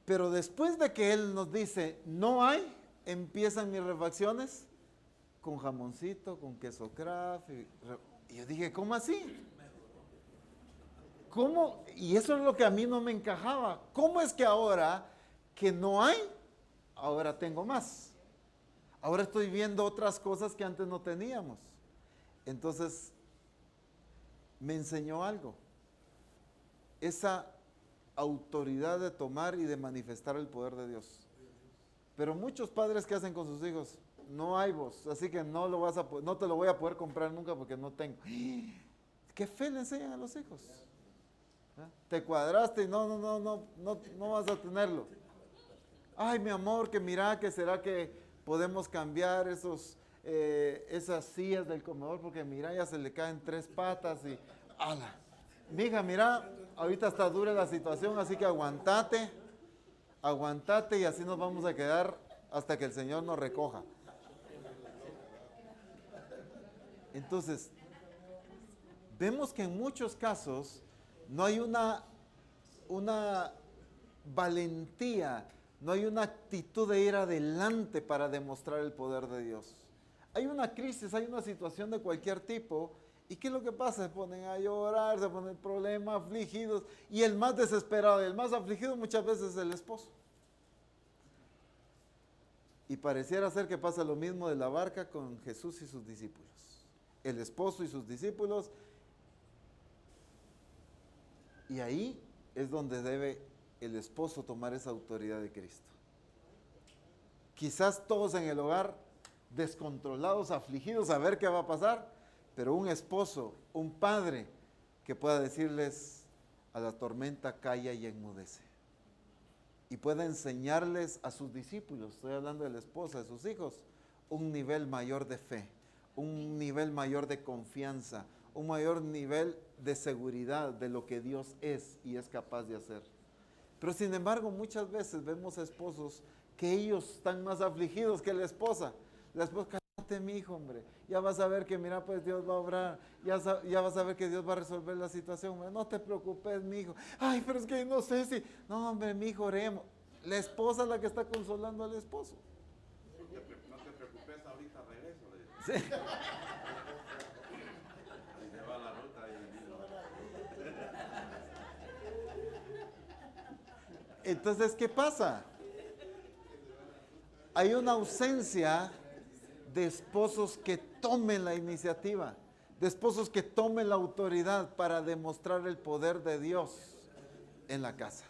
Pero después de que él nos dice, no hay, empiezan mis refacciones con jamoncito, con queso Kraft. Y yo dije, ¿cómo así? ¿Cómo? Y eso es lo que a mí no me encajaba. ¿Cómo es que ahora que no hay, ahora tengo más? Ahora estoy viendo otras cosas que antes no teníamos. Entonces, me enseñó algo. Esa autoridad de tomar y de manifestar el poder de Dios. Pero muchos padres que hacen con sus hijos, no hay vos, así que no te lo voy a poder comprar nunca porque no tengo. ¿Qué fe le enseñan a los hijos? ¿Ah? Te cuadraste y no vas a tenerlo. Ay, mi amor, que mira, que será que podemos cambiar esas sillas del comedor porque mira, ya se le caen 3 patas y ¡ala! Mija, mira, ahorita está dura la situación, así que aguantate y así nos vamos a quedar hasta que el Señor nos recoja. Entonces, vemos que en muchos casos no hay una valentía, no hay una actitud de ir adelante para demostrar el poder de Dios. Hay una crisis, hay una situación de cualquier tipo. ¿Y qué es lo que pasa? Se ponen a llorar, se ponen problemas, afligidos. Y el más desesperado y el más afligido muchas veces es el esposo. Y pareciera ser que pasa lo mismo de la barca con Jesús y sus discípulos. El esposo y sus discípulos. Y ahí es donde debe el esposo tomar esa autoridad de Cristo. Quizás todos en el hogar descontrolados, afligidos, a ver qué va a pasar. Pero un esposo, un padre que pueda decirles a la tormenta calla y enmudece. Y pueda enseñarles a sus discípulos, estoy hablando de la esposa, de sus hijos, un nivel mayor de fe, un nivel mayor de confianza, un mayor nivel de seguridad de lo que Dios es y es capaz de hacer. Pero sin embargo, muchas veces vemos esposos que ellos están más afligidos que la esposa. La esposa, cállate mi hijo, hombre, ya vas a ver que mira, pues Dios va a obrar, ya vas a ver que Dios va a resolver la situación, no te preocupes, mi hijo. Ay, pero es que no sé si, no hombre, mi hijo, oremos. La esposa es la que está consolando al esposo. No te preocupes, ahorita regreso. Sí. Ahí se va la ruta. Entonces, ¿qué pasa? Hay una ausencia de esposos que tomen la iniciativa, de esposos que tomen la autoridad para demostrar el poder de Dios en la casa.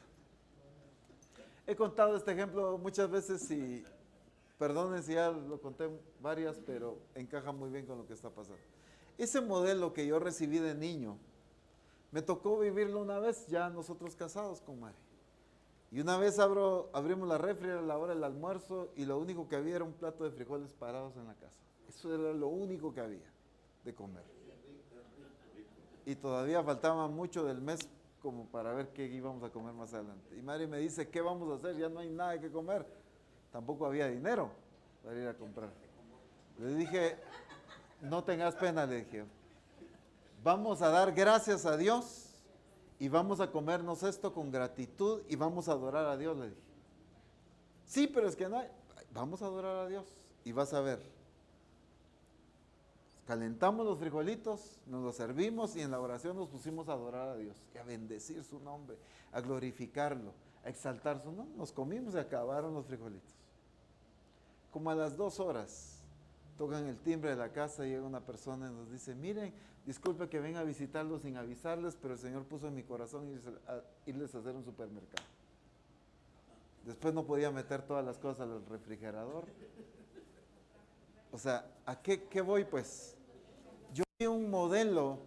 He contado este ejemplo muchas veces y perdonen si ya lo conté varias, pero encaja muy bien con lo que está pasando. Ese modelo que yo recibí de niño, me tocó vivirlo una vez ya nosotros casados con Mari. Y una vez abrimos la refri, era la hora del almuerzo y lo único que había era un plato de frijoles parados en la casa. Eso era lo único que había de comer. Y todavía faltaba mucho del mes como para ver qué íbamos a comer más adelante. Y Mari me dice, ¿qué vamos a hacer? Ya no hay nada que comer. Tampoco había dinero para ir a comprar. Le dije, no tengas pena, le dije. Vamos a dar gracias a Dios y vamos a comernos esto con gratitud y vamos a adorar a Dios, le dije. Sí, pero es que no hay. Vamos a adorar a Dios y vas a ver. Calentamos los frijolitos, nos los servimos y en la oración nos pusimos a adorar a Dios y a bendecir su nombre, a glorificarlo, a exaltar su nombre. Nos comimos y acabaron los frijolitos. Como a las 2 horas, tocan el timbre de la casa y llega una persona y nos dice, miren, disculpe que venga a visitarlos sin avisarles, pero el Señor puso en mi corazón irles a hacer un supermercado. Después no podía meter todas las cosas al refrigerador. O sea, ¿a qué voy pues? Yo vi un modelo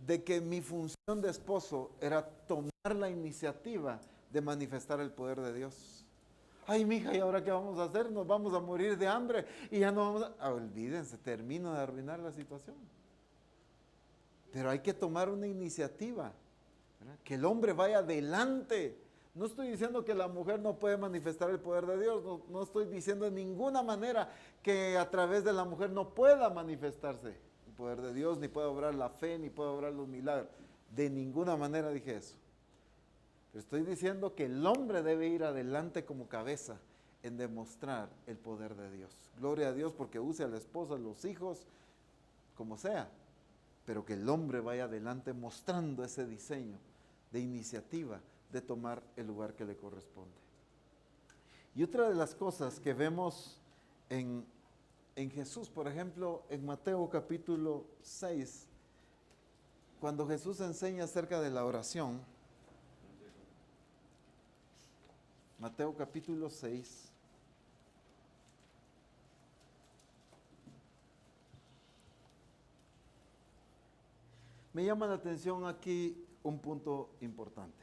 de que mi función de esposo era tomar la iniciativa de manifestar el poder de Dios. Ay, mija, ¿y ahora qué vamos a hacer? Nos vamos a morir de hambre y ya no vamos a... Olvídense, termino de arruinar la situación. Pero hay que tomar una iniciativa, ¿verdad? Que el hombre vaya adelante. No estoy diciendo que la mujer no puede manifestar el poder de Dios, no estoy diciendo de ninguna manera que a través de la mujer no pueda manifestarse el poder de Dios, ni pueda obrar la fe, ni pueda obrar los milagros. De ninguna manera dije eso. Pero estoy diciendo que el hombre debe ir adelante como cabeza en demostrar el poder de Dios. Gloria a Dios porque use a la esposa, a los hijos, como sea, pero que el hombre vaya adelante mostrando ese diseño de iniciativa de tomar el lugar que le corresponde. Y otra de las cosas que vemos en Jesús, por ejemplo, en Mateo capítulo 6, cuando Jesús enseña acerca de la oración, Mateo capítulo 6, me llama la atención aquí un punto importante.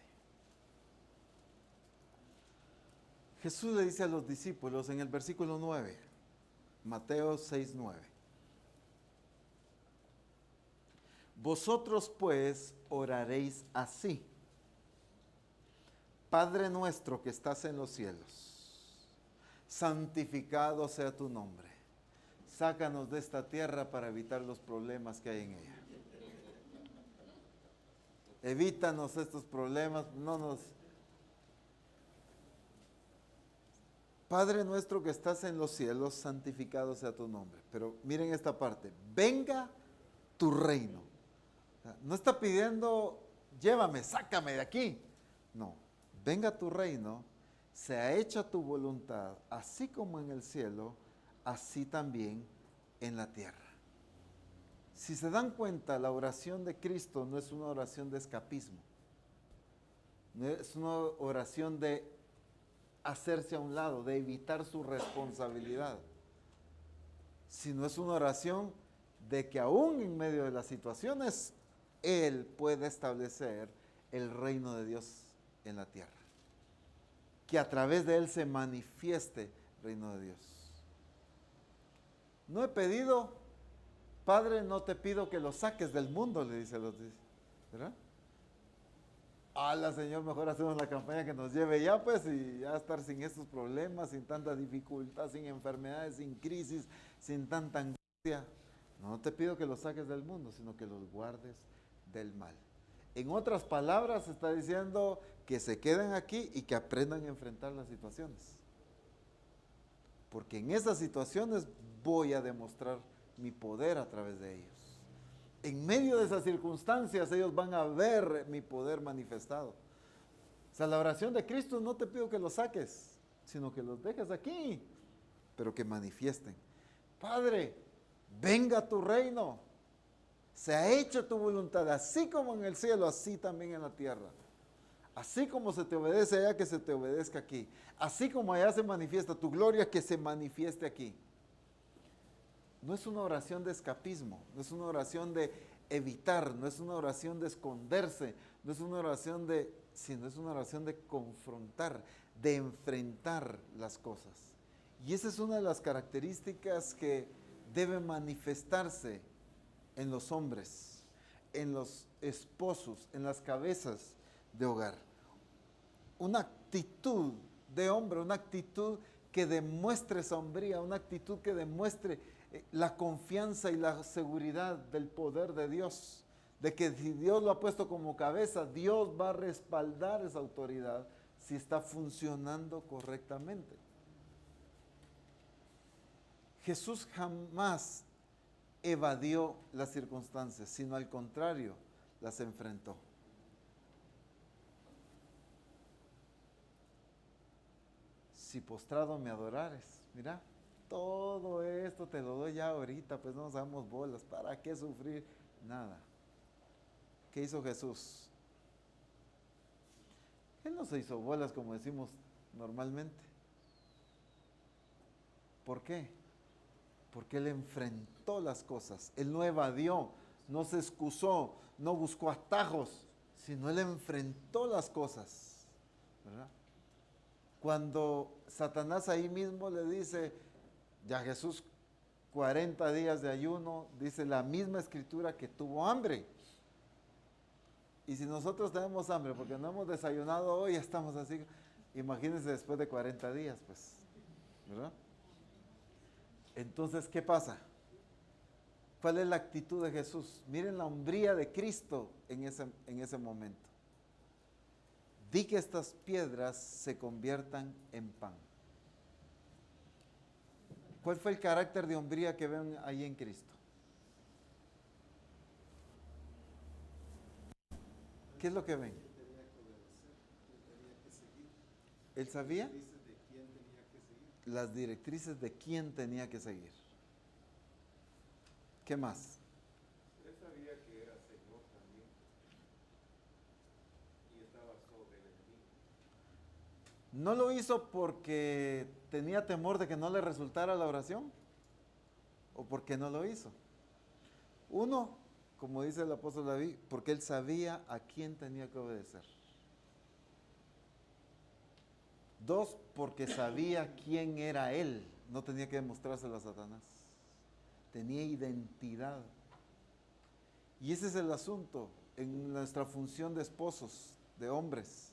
Jesús le dice a los discípulos en el versículo 9, Mateo 6, 9. Vosotros pues oraréis así. Padre nuestro que estás en los cielos, santificado sea tu nombre. Sácanos de esta tierra para evitar los problemas que hay en ella. Evítanos estos problemas, Padre nuestro que estás en los cielos, santificado sea tu nombre. Pero miren esta parte, venga tu reino. No está pidiendo, llévame, sácame de aquí. No, venga tu reino, sea hecha tu voluntad, así como en el cielo, así también en la tierra. Si se dan cuenta, la oración de Cristo no es una oración de escapismo, no es una oración de hacerse a un lado, de evitar su responsabilidad, sino es una oración de que aún en medio de las situaciones, Él puede establecer el reino de Dios en la tierra, que a través de Él se manifieste el reino de Dios. No he pedido, Padre, no te pido que lo saques del mundo, le dice a los discípulos, ¿verdad? Señor, mejor hacemos la campaña que nos lleve ya, pues, y ya estar sin estos problemas, sin tanta dificultad, sin enfermedades, sin crisis, sin tanta angustia. No te pido que los saques del mundo, sino que los guardes del mal. En otras palabras, está diciendo que se queden aquí y que aprendan a enfrentar las situaciones. Porque en esas situaciones voy a demostrar mi poder a través de ellos. En medio de esas circunstancias ellos van a ver mi poder manifestado. O sea, la oración de Cristo no te pido que los saques, sino que los dejes aquí, pero que manifiesten. Padre, venga tu reino, sea hecha tu voluntad, así como en el cielo, así también en la tierra. Así como se te obedece allá, que se te obedezca aquí. Así como allá se manifiesta tu gloria, que se manifieste aquí. No es una oración de escapismo, no es una oración de evitar, no es una oración de esconderse, no es una oración sino es una oración de confrontar, de enfrentar las cosas. Y esa es una de las características que debe manifestarse en los hombres, en los esposos, en las cabezas de hogar. Una actitud de hombre, una actitud que demuestre esa hombría, una actitud que demuestre la confianza y la seguridad del poder de Dios, de que si Dios lo ha puesto como cabeza, Dios va a respaldar esa autoridad si está funcionando correctamente. Jesús jamás evadió las circunstancias, sino al contrario, las enfrentó. Si postrado me adorares, mira, todo esto te lo doy ya ahorita, pues no nos damos bolas, ¿para qué sufrir? Nada. ¿Qué hizo Jesús? Él no se hizo bolas como decimos normalmente. ¿Por qué? Porque Él enfrentó las cosas. Él no evadió, no se excusó, no buscó atajos, sino Él enfrentó las cosas, ¿verdad? Cuando Satanás ahí mismo le dice, ya Jesús 40 días de ayuno, dice la misma escritura que tuvo hambre. Y si nosotros tenemos hambre porque no hemos desayunado hoy, estamos así, imagínense después de 40 días, pues, ¿verdad? Entonces, ¿qué pasa? ¿Cuál es la actitud de Jesús? Miren la hombría de Cristo en ese momento. Di que estas piedras se conviertan en pan. ¿Cuál fue el carácter de hombría que ven ahí en Cristo? ¿Qué es lo que ven? ¿Él sabía? Las directrices de quién tenía que seguir. ¿Qué más? Él sabía que era Señor también y estaba sobre el enemigo. ¿No lo hizo porque tenía temor de que no le resultara la oración? ¿O porque no lo hizo? Uno, como dice el apóstol David, porque él sabía a quién tenía que obedecer. Dos, porque sabía quién era él. No tenía que demostrárselo a Satanás. Tenía identidad. Y ese es el asunto en nuestra función de esposos, de hombres.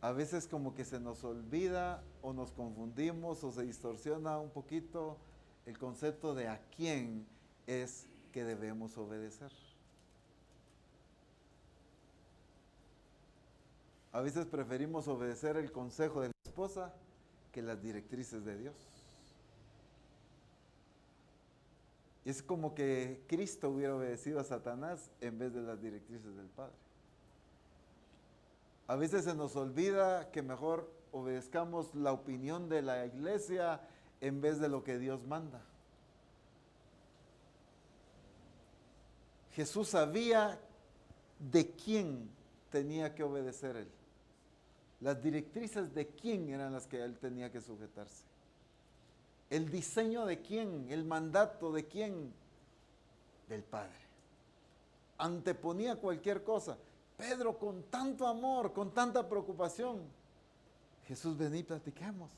A veces como que se nos olvida o nos confundimos o se distorsiona un poquito el concepto de a quién es que debemos obedecer. A veces preferimos obedecer el consejo de la esposa que las directrices de Dios. Es como que Cristo hubiera obedecido a Satanás en vez de las directrices del Padre. A veces se nos olvida que mejor obedezcamos la opinión de la iglesia en vez de lo que Dios manda. Jesús sabía de quién tenía que obedecer él. Las directrices de quién eran las que él tenía que sujetarse. El diseño de quién, el mandato de quién, del Padre. Anteponía cualquier cosa. Pedro, con tanto amor, con tanta preocupación. Jesús, vení, platiquemos.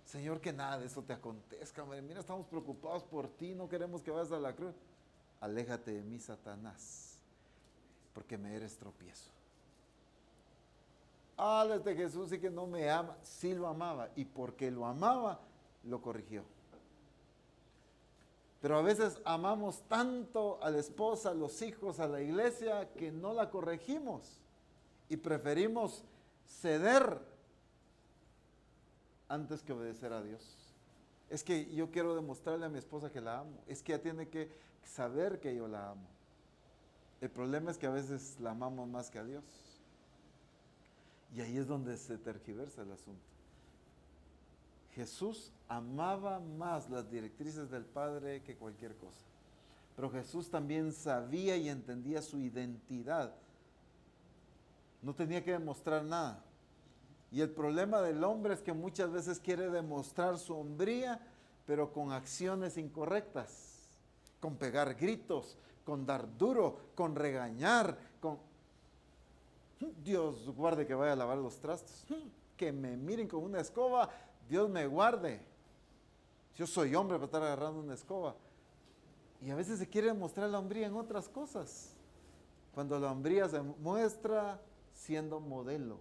Señor, que nada de eso te acontezca. Mira, estamos preocupados por ti, no queremos que vayas a la cruz. Aléjate de mí, Satanás, porque me eres tropiezo. Desde Jesús sí que no me ama. Sí lo amaba, y porque lo amaba, lo corrigió. Pero a veces amamos tanto a la esposa, a los hijos, a la iglesia, que no la corregimos. Y preferimos ceder antes que obedecer a Dios. Es que yo quiero demostrarle a mi esposa que la amo. Es que ella tiene que saber que yo la amo. El problema es que a veces la amamos más que a Dios. Y ahí es donde se tergiversa el asunto. Jesús amaba más las directrices del Padre que cualquier cosa. Pero Jesús también sabía y entendía su identidad. No tenía que demostrar nada. Y el problema del hombre es que muchas veces quiere demostrar su hombría, pero con acciones incorrectas. Con pegar gritos, con dar duro, con regañar, con... Dios guarde que vaya a lavar los trastos. Que me miren con una escoba, Dios me guarde. Yo soy hombre para estar agarrando una escoba. Y a veces se quiere demostrar la hombría en otras cosas. Cuando la hombría se muestra siendo modelo,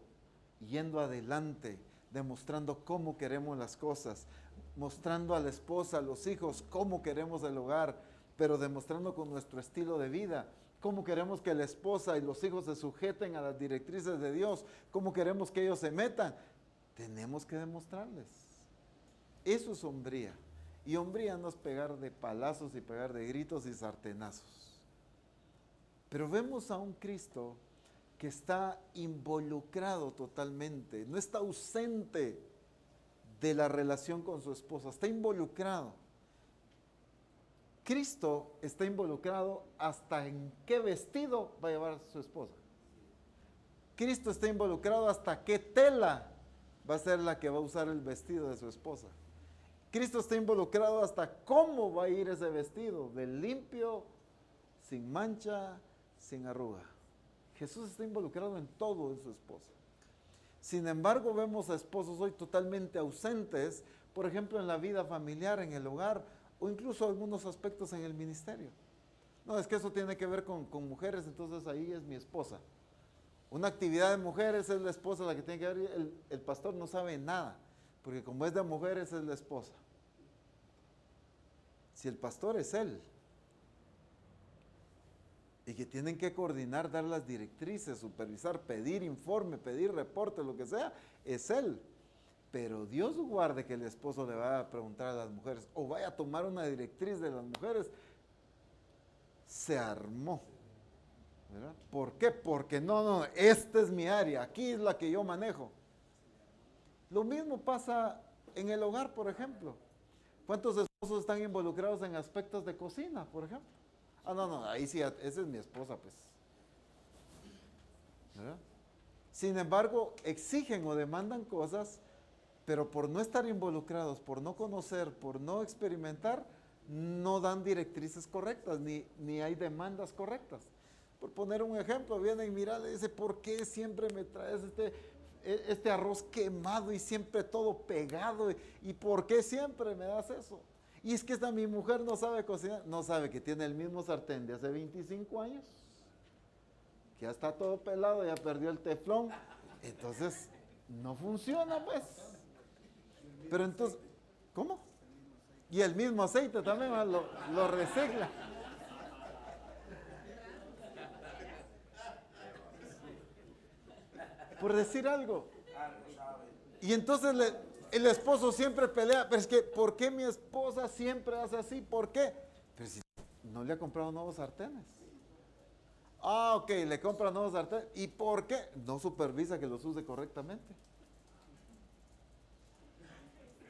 yendo adelante, demostrando cómo queremos las cosas, mostrando a la esposa, a los hijos, cómo queremos el hogar, pero demostrando con nuestro estilo de vida, cómo queremos que la esposa y los hijos se sujeten a las directrices de Dios, cómo queremos que ellos se metan, tenemos que demostrarles. Eso es hombría. Y hombría no es pegar de palazos y pegar de gritos y sartenazos. Pero vemos a un Cristo que está involucrado totalmente, no está ausente de la relación con su esposa, está involucrado. Cristo está involucrado hasta en qué vestido va a llevar su esposa. Cristo está involucrado hasta qué tela va a ser la que va a usar el vestido de su esposa. Cristo está involucrado hasta cómo va a ir ese vestido, de limpio, sin mancha, sin arruga. Jesús está involucrado en todo en su esposa. Sin embargo, vemos a esposos hoy totalmente ausentes, por ejemplo, en la vida familiar, en el hogar, o incluso algunos aspectos en el ministerio. No, es que eso tiene que ver con mujeres, entonces ahí es mi esposa. Una actividad de mujeres es la esposa la que tiene que ver, el pastor no sabe nada, porque como es de mujeres es la esposa. Si el pastor es él, y que tienen que coordinar, dar las directrices, supervisar, pedir informe, pedir reporte, lo que sea, es él. Pero Dios guarde que el esposo le vaya a preguntar a las mujeres o vaya a tomar una directriz de las mujeres. Se armó. ¿Verdad? ¿Por qué? Porque no, esta es mi área, aquí es la que yo manejo. Lo mismo pasa en el hogar, por ejemplo. ¿Cuántos esposos están involucrados en aspectos de cocina, por ejemplo? No, ahí sí, esa es mi esposa, pues. ¿Verdad? Sin embargo, exigen o demandan cosas, pero por no estar involucrados, por no conocer, por no experimentar, no dan directrices correctas, ni hay demandas correctas. Por poner un ejemplo, viene y mira, le dice, ¿por qué siempre me traes este arroz quemado y siempre todo pegado? ¿Y por qué siempre me das eso? Y es que mi mujer no sabe cocinar, no sabe que tiene el mismo sartén de hace 25 años, que ya está todo pelado, ya perdió el teflón, entonces no funciona pues. Pero entonces, ¿cómo? Y el mismo aceite también lo recicla. Por decir algo. Y entonces el esposo siempre pelea, pero es que, ¿por qué mi esposa siempre hace así? ¿Por qué? Pero si no le ha comprado nuevos sartenes. Ok, le compra nuevos sartenes. ¿Y por qué? No supervisa que los use correctamente.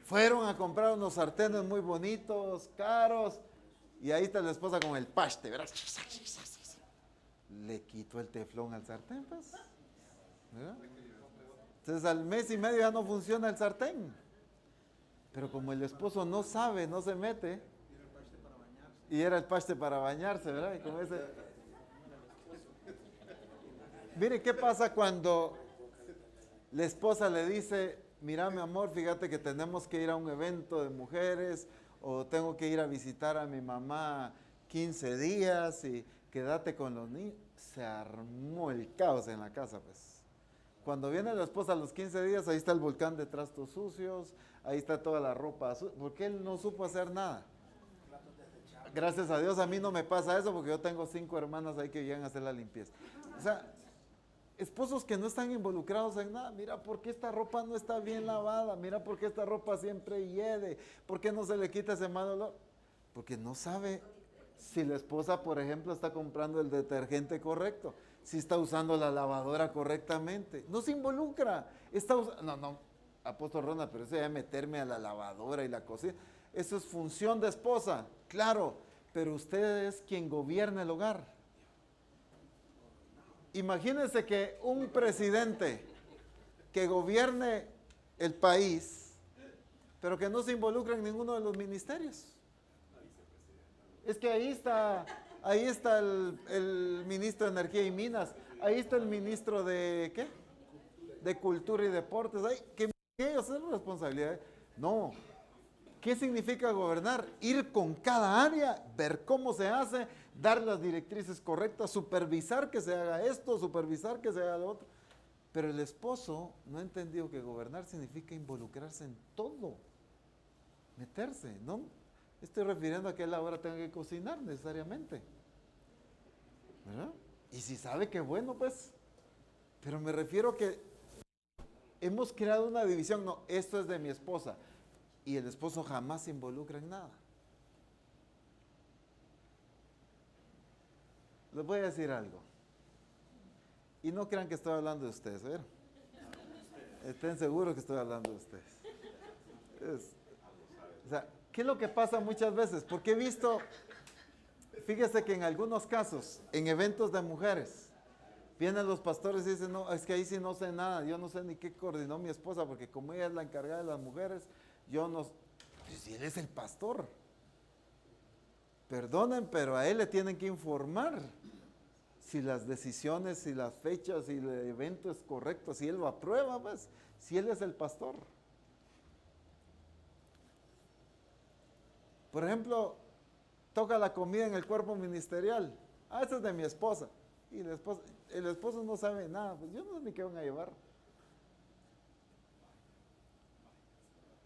Fueron a comprar unos sartenes muy bonitos, caros, y ahí está la esposa con el paste, ¿verdad? Le quitó el teflón al sartén, pues. ¿Verdad? Entonces al mes y medio ya no funciona el sartén. Pero como el esposo no sabe, no se mete, y era el paste para bañarse, ¿verdad? Y como Mire, ¿qué pasa cuando la esposa le dice, mira mi amor, fíjate que tenemos que ir a un evento de mujeres, o tengo que ir a visitar a mi mamá 15 días y quédate con los niños? Se armó el caos en la casa, pues. Cuando viene la esposa a los 15 días, ahí está el volcán de trastos sucios, ahí está toda la ropa sucia, porque él no supo hacer nada. Gracias a Dios a mí no me pasa eso, porque yo tengo 5 hermanas ahí que llegan a hacer la limpieza. O sea, esposos que no están involucrados en nada. Mira, ¿por qué esta ropa no está bien lavada? Mira, ¿por qué esta ropa siempre hiede? ¿Por qué no se le quita ese mal olor? Porque no sabe si la esposa, por ejemplo, está comprando el detergente correcto, si está usando la lavadora correctamente. No se involucra. No, apóstol Ronald, pero eso ya meterme a la lavadora y la cocina. Eso es función de esposa, claro, pero usted es quien gobierna el hogar. Imagínense que un presidente que gobierne el país, pero que no se involucre en ninguno de los ministerios. Es que ahí está el ministro de Energía y Minas, ahí está el ministro de, ¿qué? De Cultura y Deportes, que ellos es responsabilidad. No. ¿Qué significa gobernar? Ir con cada área, ver cómo se hace, dar las directrices correctas, supervisar que se haga esto, supervisar que se haga lo otro. Pero el esposo no ha entendido que gobernar significa involucrarse en todo. Meterse, no estoy refiriendo a que él ahora tenga que cocinar necesariamente, ¿verdad? Y si sabe que bueno, pues, pero me refiero a que hemos creado una división, no, esto es de mi esposa, y el esposo jamás se involucra en nada. Les voy a decir algo, y no crean que estoy hablando de ustedes, ¿verdad? Estén seguros que estoy hablando de ustedes. O sea, ¿qué es lo que pasa muchas veces? Porque he visto, fíjese que en algunos casos, en eventos de mujeres, vienen los pastores y dicen, no, es que ahí sí no sé nada, yo no sé ni qué coordinó mi esposa, porque como ella es la encargada de las mujeres, yo no... Pues si él es el pastor. Perdonen, pero a él le tienen que informar si las decisiones, si las fechas, si el evento es correcto, si él lo aprueba, pues, si él es el pastor. Por ejemplo, toca la comida en el cuerpo ministerial. Ah, esa es de mi esposa. Y el esposo no sabe nada, pues yo no sé ni qué van a llevar.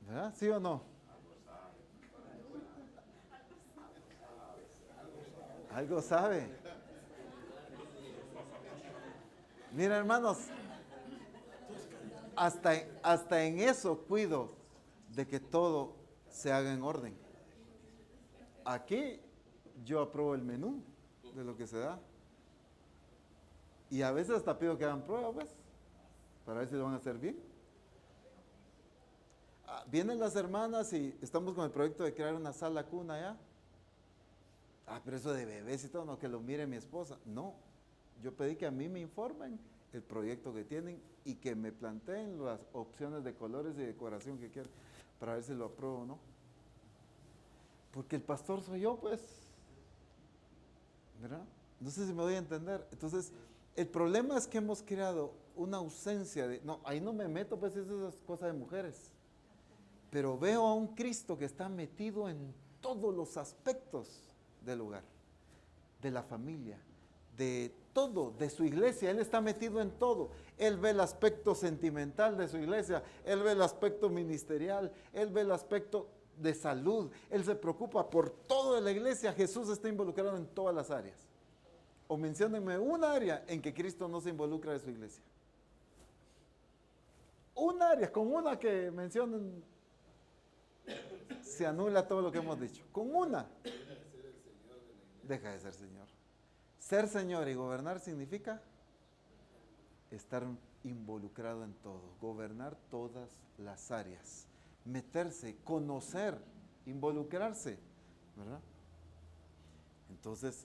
¿Verdad? ¿Sí o no? Algo sabe. Mira, hermanos, hasta en eso cuido de que todo se haga en orden. Aquí yo apruebo el menú de lo que se da. Y a veces hasta pido que hagan pruebas, pues, para ver si lo van a hacer bien. Vienen las hermanas y estamos con el proyecto de crear una sala cuna allá. Pero eso de bebés y todo, no, que lo mire mi esposa. No, yo pedí que a mí me informen el proyecto que tienen y que me planteen las opciones de colores y decoración que quieren para ver si lo apruebo o no. Porque el pastor soy yo, pues. ¿Verdad? No sé si me doy a entender. Entonces, el problema es que hemos creado una ausencia de... No, ahí no me meto, pues eso es cosa de mujeres. Pero veo a un Cristo que está metido en todos los aspectos del hogar, de la familia, de todo, de su iglesia. Él está metido en todo. Él ve el aspecto sentimental de su iglesia, él ve el aspecto ministerial, él ve el aspecto de salud, él se preocupa por toda la iglesia. Jesús está involucrado en todas las áreas. O menciónenme una área en que Cristo no se involucra de su iglesia. Un área, con una que mencionen, se anula todo lo que hemos dicho. Con una. Deja de ser Señor. Ser Señor y gobernar significa estar involucrado en todo, gobernar todas las áreas, meterse, conocer, involucrarse, ¿verdad? Entonces,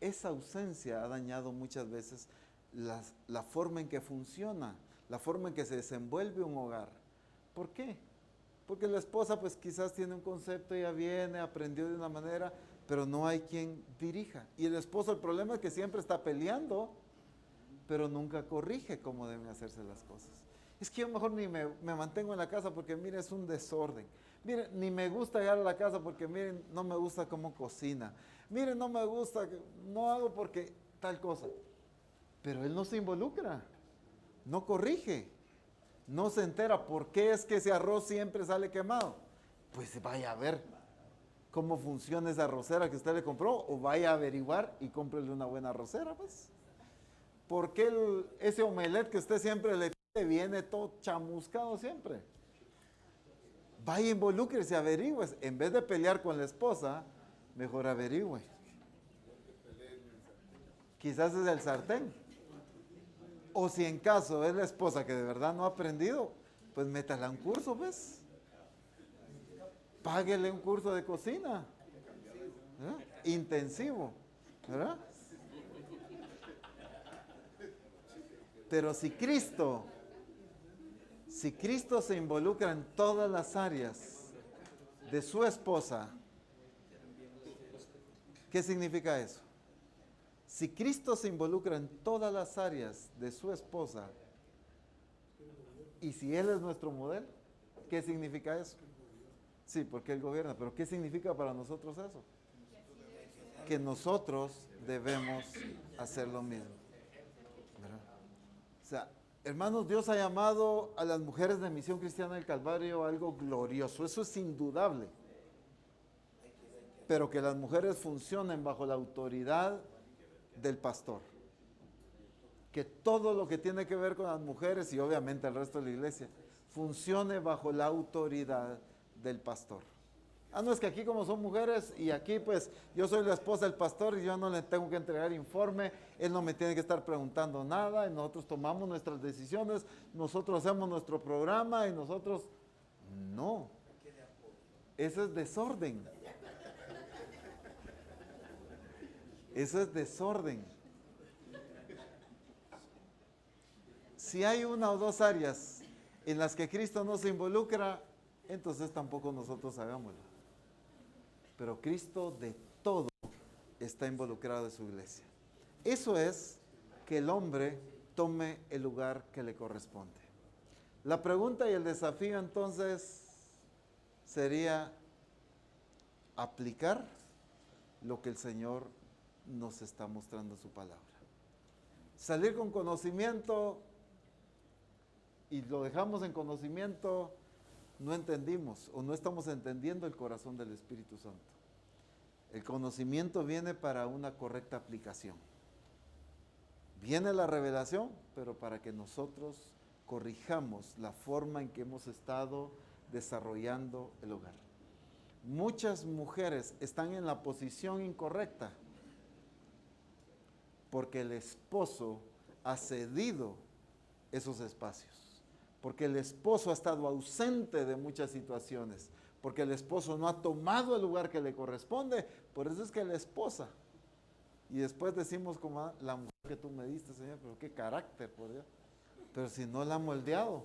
esa ausencia ha dañado muchas veces la forma en que funciona, la forma en que se desenvuelve un hogar. ¿Por qué? Porque la esposa pues quizás tiene un concepto, ya viene, aprendió de una manera, pero no hay quien dirija. Y el esposo, el problema es que siempre está peleando, pero nunca corrige cómo deben hacerse las cosas. Es que yo mejor ni me mantengo en la casa porque mire, es un desorden. Miren, ni me gusta llegar a la casa porque miren, no me gusta cómo cocina. Miren, no me gusta, no hago porque tal cosa. Pero él no se involucra, no corrige, no se entera por qué es que ese arroz siempre sale quemado. Pues vaya a ver cómo funciona esa arrocera que usted le compró, o vaya a averiguar y cómprele una buena arrocera, pues. ¿Por qué ese omelette que usted siempre le pide viene todo chamuscado siempre? Vaya, involúcrese, averigüe. En vez de pelear con la esposa, mejor averigüe. Quizás es el sartén. O si en caso es la esposa que de verdad no ha aprendido, pues métala a un curso, pues. Páguele un curso de cocina. ¿Verdad? Intensivo. ¿Verdad? Pero si Cristo se involucra en todas las áreas de su esposa, ¿qué significa eso? Si Cristo se involucra en todas las áreas de su esposa, y si Él es nuestro modelo, ¿qué significa eso? Sí, porque Él gobierna, pero ¿qué significa para nosotros eso? Que nosotros debemos hacer lo mismo. ¿Verdad? O sea, Hermanos, Dios ha llamado a las mujeres de Misión Cristiana del Calvario a algo glorioso, eso es indudable. Pero que las mujeres funcionen bajo la autoridad del pastor. Que todo lo que tiene que ver con las mujeres y obviamente el resto de la iglesia funcione bajo la autoridad del pastor. Ah, no, es que aquí como son mujeres y aquí pues yo soy la esposa del pastor y yo no le tengo que entregar informe, él no me tiene que estar preguntando nada, y nosotros tomamos nuestras decisiones, nosotros hacemos nuestro programa y nosotros... No, eso es desorden. Eso es desorden. Si hay una o dos áreas en las que Cristo no se involucra, entonces tampoco nosotros hagámoslo. Pero Cristo de todo está involucrado en su iglesia. Eso es que el hombre tome el lugar que le corresponde. La pregunta y el desafío entonces sería aplicar lo que el Señor nos está mostrando en su palabra. Salir con conocimiento y lo dejamos en conocimiento, no entendimos o no estamos entendiendo el corazón del Espíritu Santo. El conocimiento viene para una correcta aplicación. Viene la revelación, pero para que nosotros corrijamos la forma en que hemos estado desarrollando el hogar. Muchas mujeres están en la posición incorrecta porque el esposo ha cedido esos espacios. Porque el esposo ha estado ausente de muchas situaciones, porque el esposo no ha tomado el lugar que le corresponde, por eso es que la esposa, y después decimos como la mujer que tú me diste, Señor, pero qué carácter, por Dios, pero si no la ha moldeado,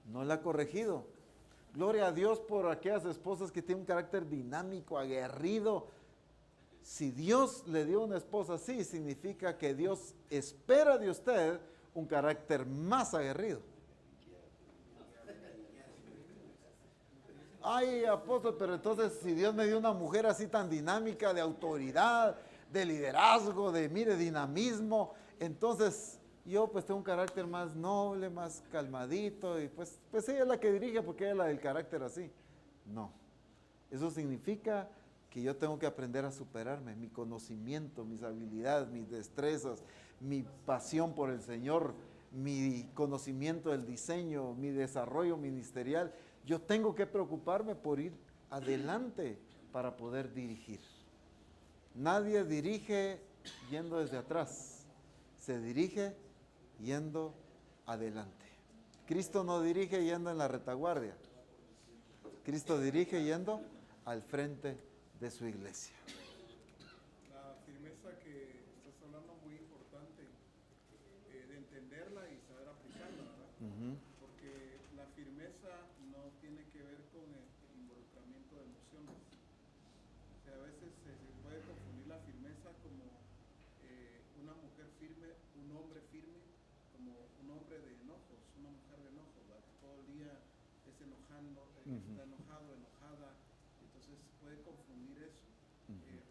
no la ha corregido. Gloria a Dios por aquellas esposas que tienen un carácter dinámico, aguerrido. Si Dios le dio una esposa así, significa que Dios espera de usted un carácter más aguerrido. Ay, apóstol, pero entonces si Dios me dio una mujer así tan dinámica, de autoridad, de liderazgo, de dinamismo, entonces yo pues tengo un carácter más noble, más calmadito, y pues ella es la que dirige porque ella es la del carácter así. No, eso significa que yo tengo que aprender a superarme, mi conocimiento, mis habilidades, mis destrezas, mi pasión por el Señor, mi conocimiento del diseño, mi desarrollo ministerial. Yo tengo que preocuparme por ir adelante para poder dirigir. Nadie dirige yendo desde atrás, se dirige yendo adelante. Cristo no dirige yendo en la retaguardia, Cristo dirige yendo al frente de su iglesia. La firmeza que estás hablando es muy importante de entenderla y saber aplicarla, ¿verdad? Porque la firmeza no tiene que ver con el involucramiento de emociones. O sea, a veces se puede confundir la firmeza como una mujer firme, un hombre firme, como un hombre de enojos, una mujer de enojos, ¿verdad? Todo el día es enojando, está enojado, enojada, entonces puede confundir eso.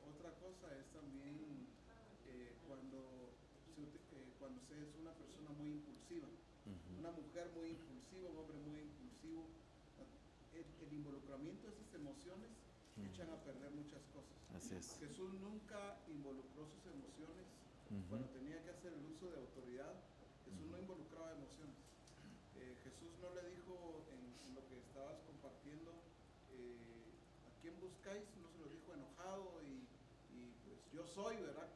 Otra cosa es también cuando se es una persona muy impulsiva, una mujer muy impulsiva, un hombre muy impulsivo, el involucramiento de esas emociones echan a perder muchas cosas. Así es. Jesús nunca involucró sus emociones cuando tenía que hacer el uso de autoridad. Jesús no involucraba emociones. Jesús no le dijo en lo que estabas compartiendo, ¿a quién buscáis? No se lo dijo enojado y pues yo soy, ¿verdad?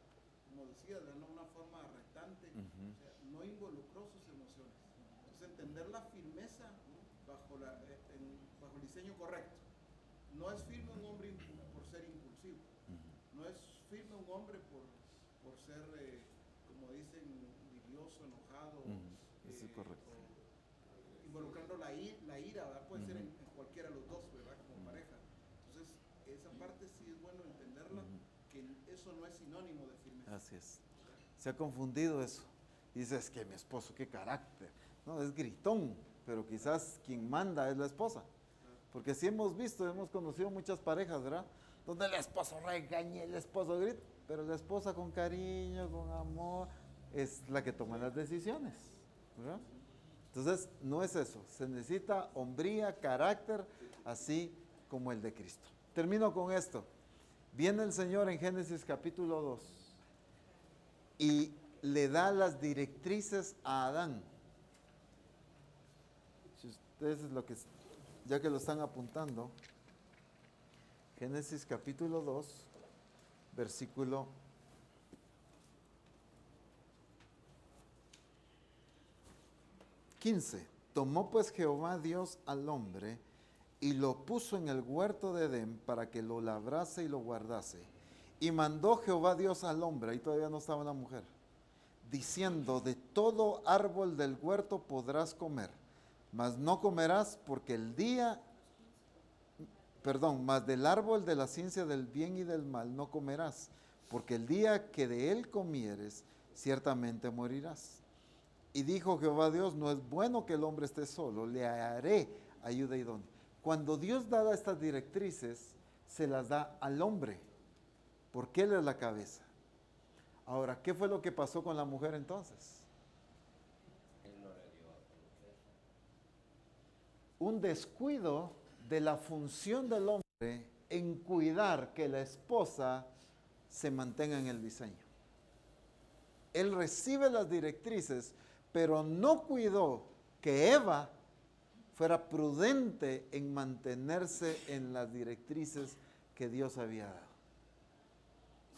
Como decía, de una forma retante. O sea, no involucró sus emociones. Entonces, entender la firmeza bajo el diseño correcto. No es firme un hombre por ser impulsivo. No es firme un hombre por ser, como dicen, bilioso, enojado. Eso es correcto. Involucrando la ira, ¿verdad? Puede ser en cualquiera de los dos, ¿verdad? Como pareja. Entonces, esa parte sí es bueno entenderla, que eso no es sinónimo de firmeza. Así es. Se ha confundido eso. Dices que mi esposo, qué carácter. No, es gritón, pero quizás quien manda es la esposa. Porque sí hemos conocido muchas parejas, ¿verdad? Donde el esposo regaña, el esposo grita, pero la esposa con cariño, con amor, es la que toma las decisiones, ¿verdad? Entonces, no es eso. Se necesita hombría, carácter, así como el de Cristo. Termino con esto. Viene el Señor en Génesis capítulo 2 y le da las directrices a Adán. Si ustedes ya que lo están apuntando, Génesis capítulo 2, versículo 15. Tomó pues Jehová Dios al hombre y lo puso en el huerto de Edén para que lo labrase y lo guardase. Y mandó Jehová Dios al hombre, ahí todavía no estaba la mujer, diciendo: de todo árbol del huerto podrás comer, mas no comerás porque mas del árbol de la ciencia del bien y del mal no comerás, porque el día que de él comieres, ciertamente morirás. Y dijo Jehová Dios: no es bueno que el hombre esté solo, le haré ayuda idónea. Cuando Dios da estas directrices, se las da al hombre, porque él es la cabeza. Ahora, ¿qué fue lo que pasó con la mujer entonces? Él no le dio a conocer. Un descuido de la función del hombre en cuidar que la esposa se mantenga en el diseño. Él recibe las directrices, pero no cuidó que Eva fuera prudente en mantenerse en las directrices que Dios había dado.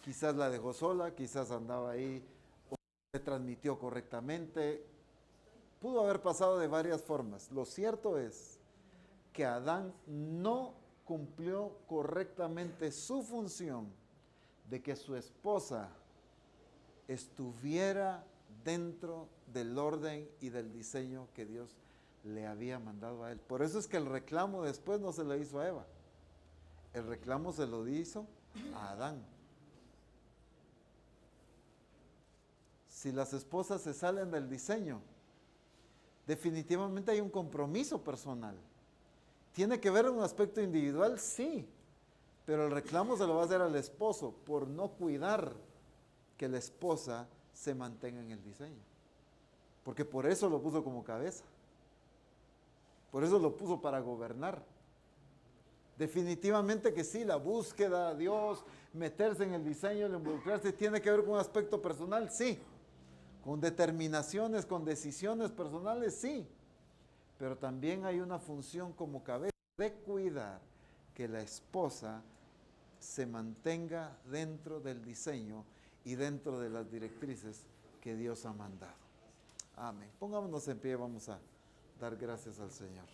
Quizás la dejó sola, quizás andaba ahí, o le transmitió correctamente. Pudo haber pasado de varias formas. Lo cierto es que Adán no cumplió correctamente su función de que su esposa estuviera dentro del orden y del diseño que Dios le había mandado a él. Por eso es que el reclamo después no se lo hizo a Eva. El reclamo se lo hizo a Adán. Si las esposas se salen del diseño, definitivamente hay un compromiso personal. ¿Tiene que ver un aspecto individual? Sí, pero el reclamo se lo va a hacer al esposo por no cuidar que la esposa se mantenga en el diseño. Porque por eso lo puso como cabeza. Por eso lo puso para gobernar. Definitivamente que sí, la búsqueda a Dios, meterse en el diseño, el involucrarse, tiene que ver con un aspecto personal, sí. Con determinaciones, con decisiones personales, sí. Pero también hay una función como cabeza de cuidar que la esposa se mantenga dentro del diseño y dentro de las directrices que Dios ha mandado. Amén. Pongámonos en pie, vamos a dar gracias al Señor.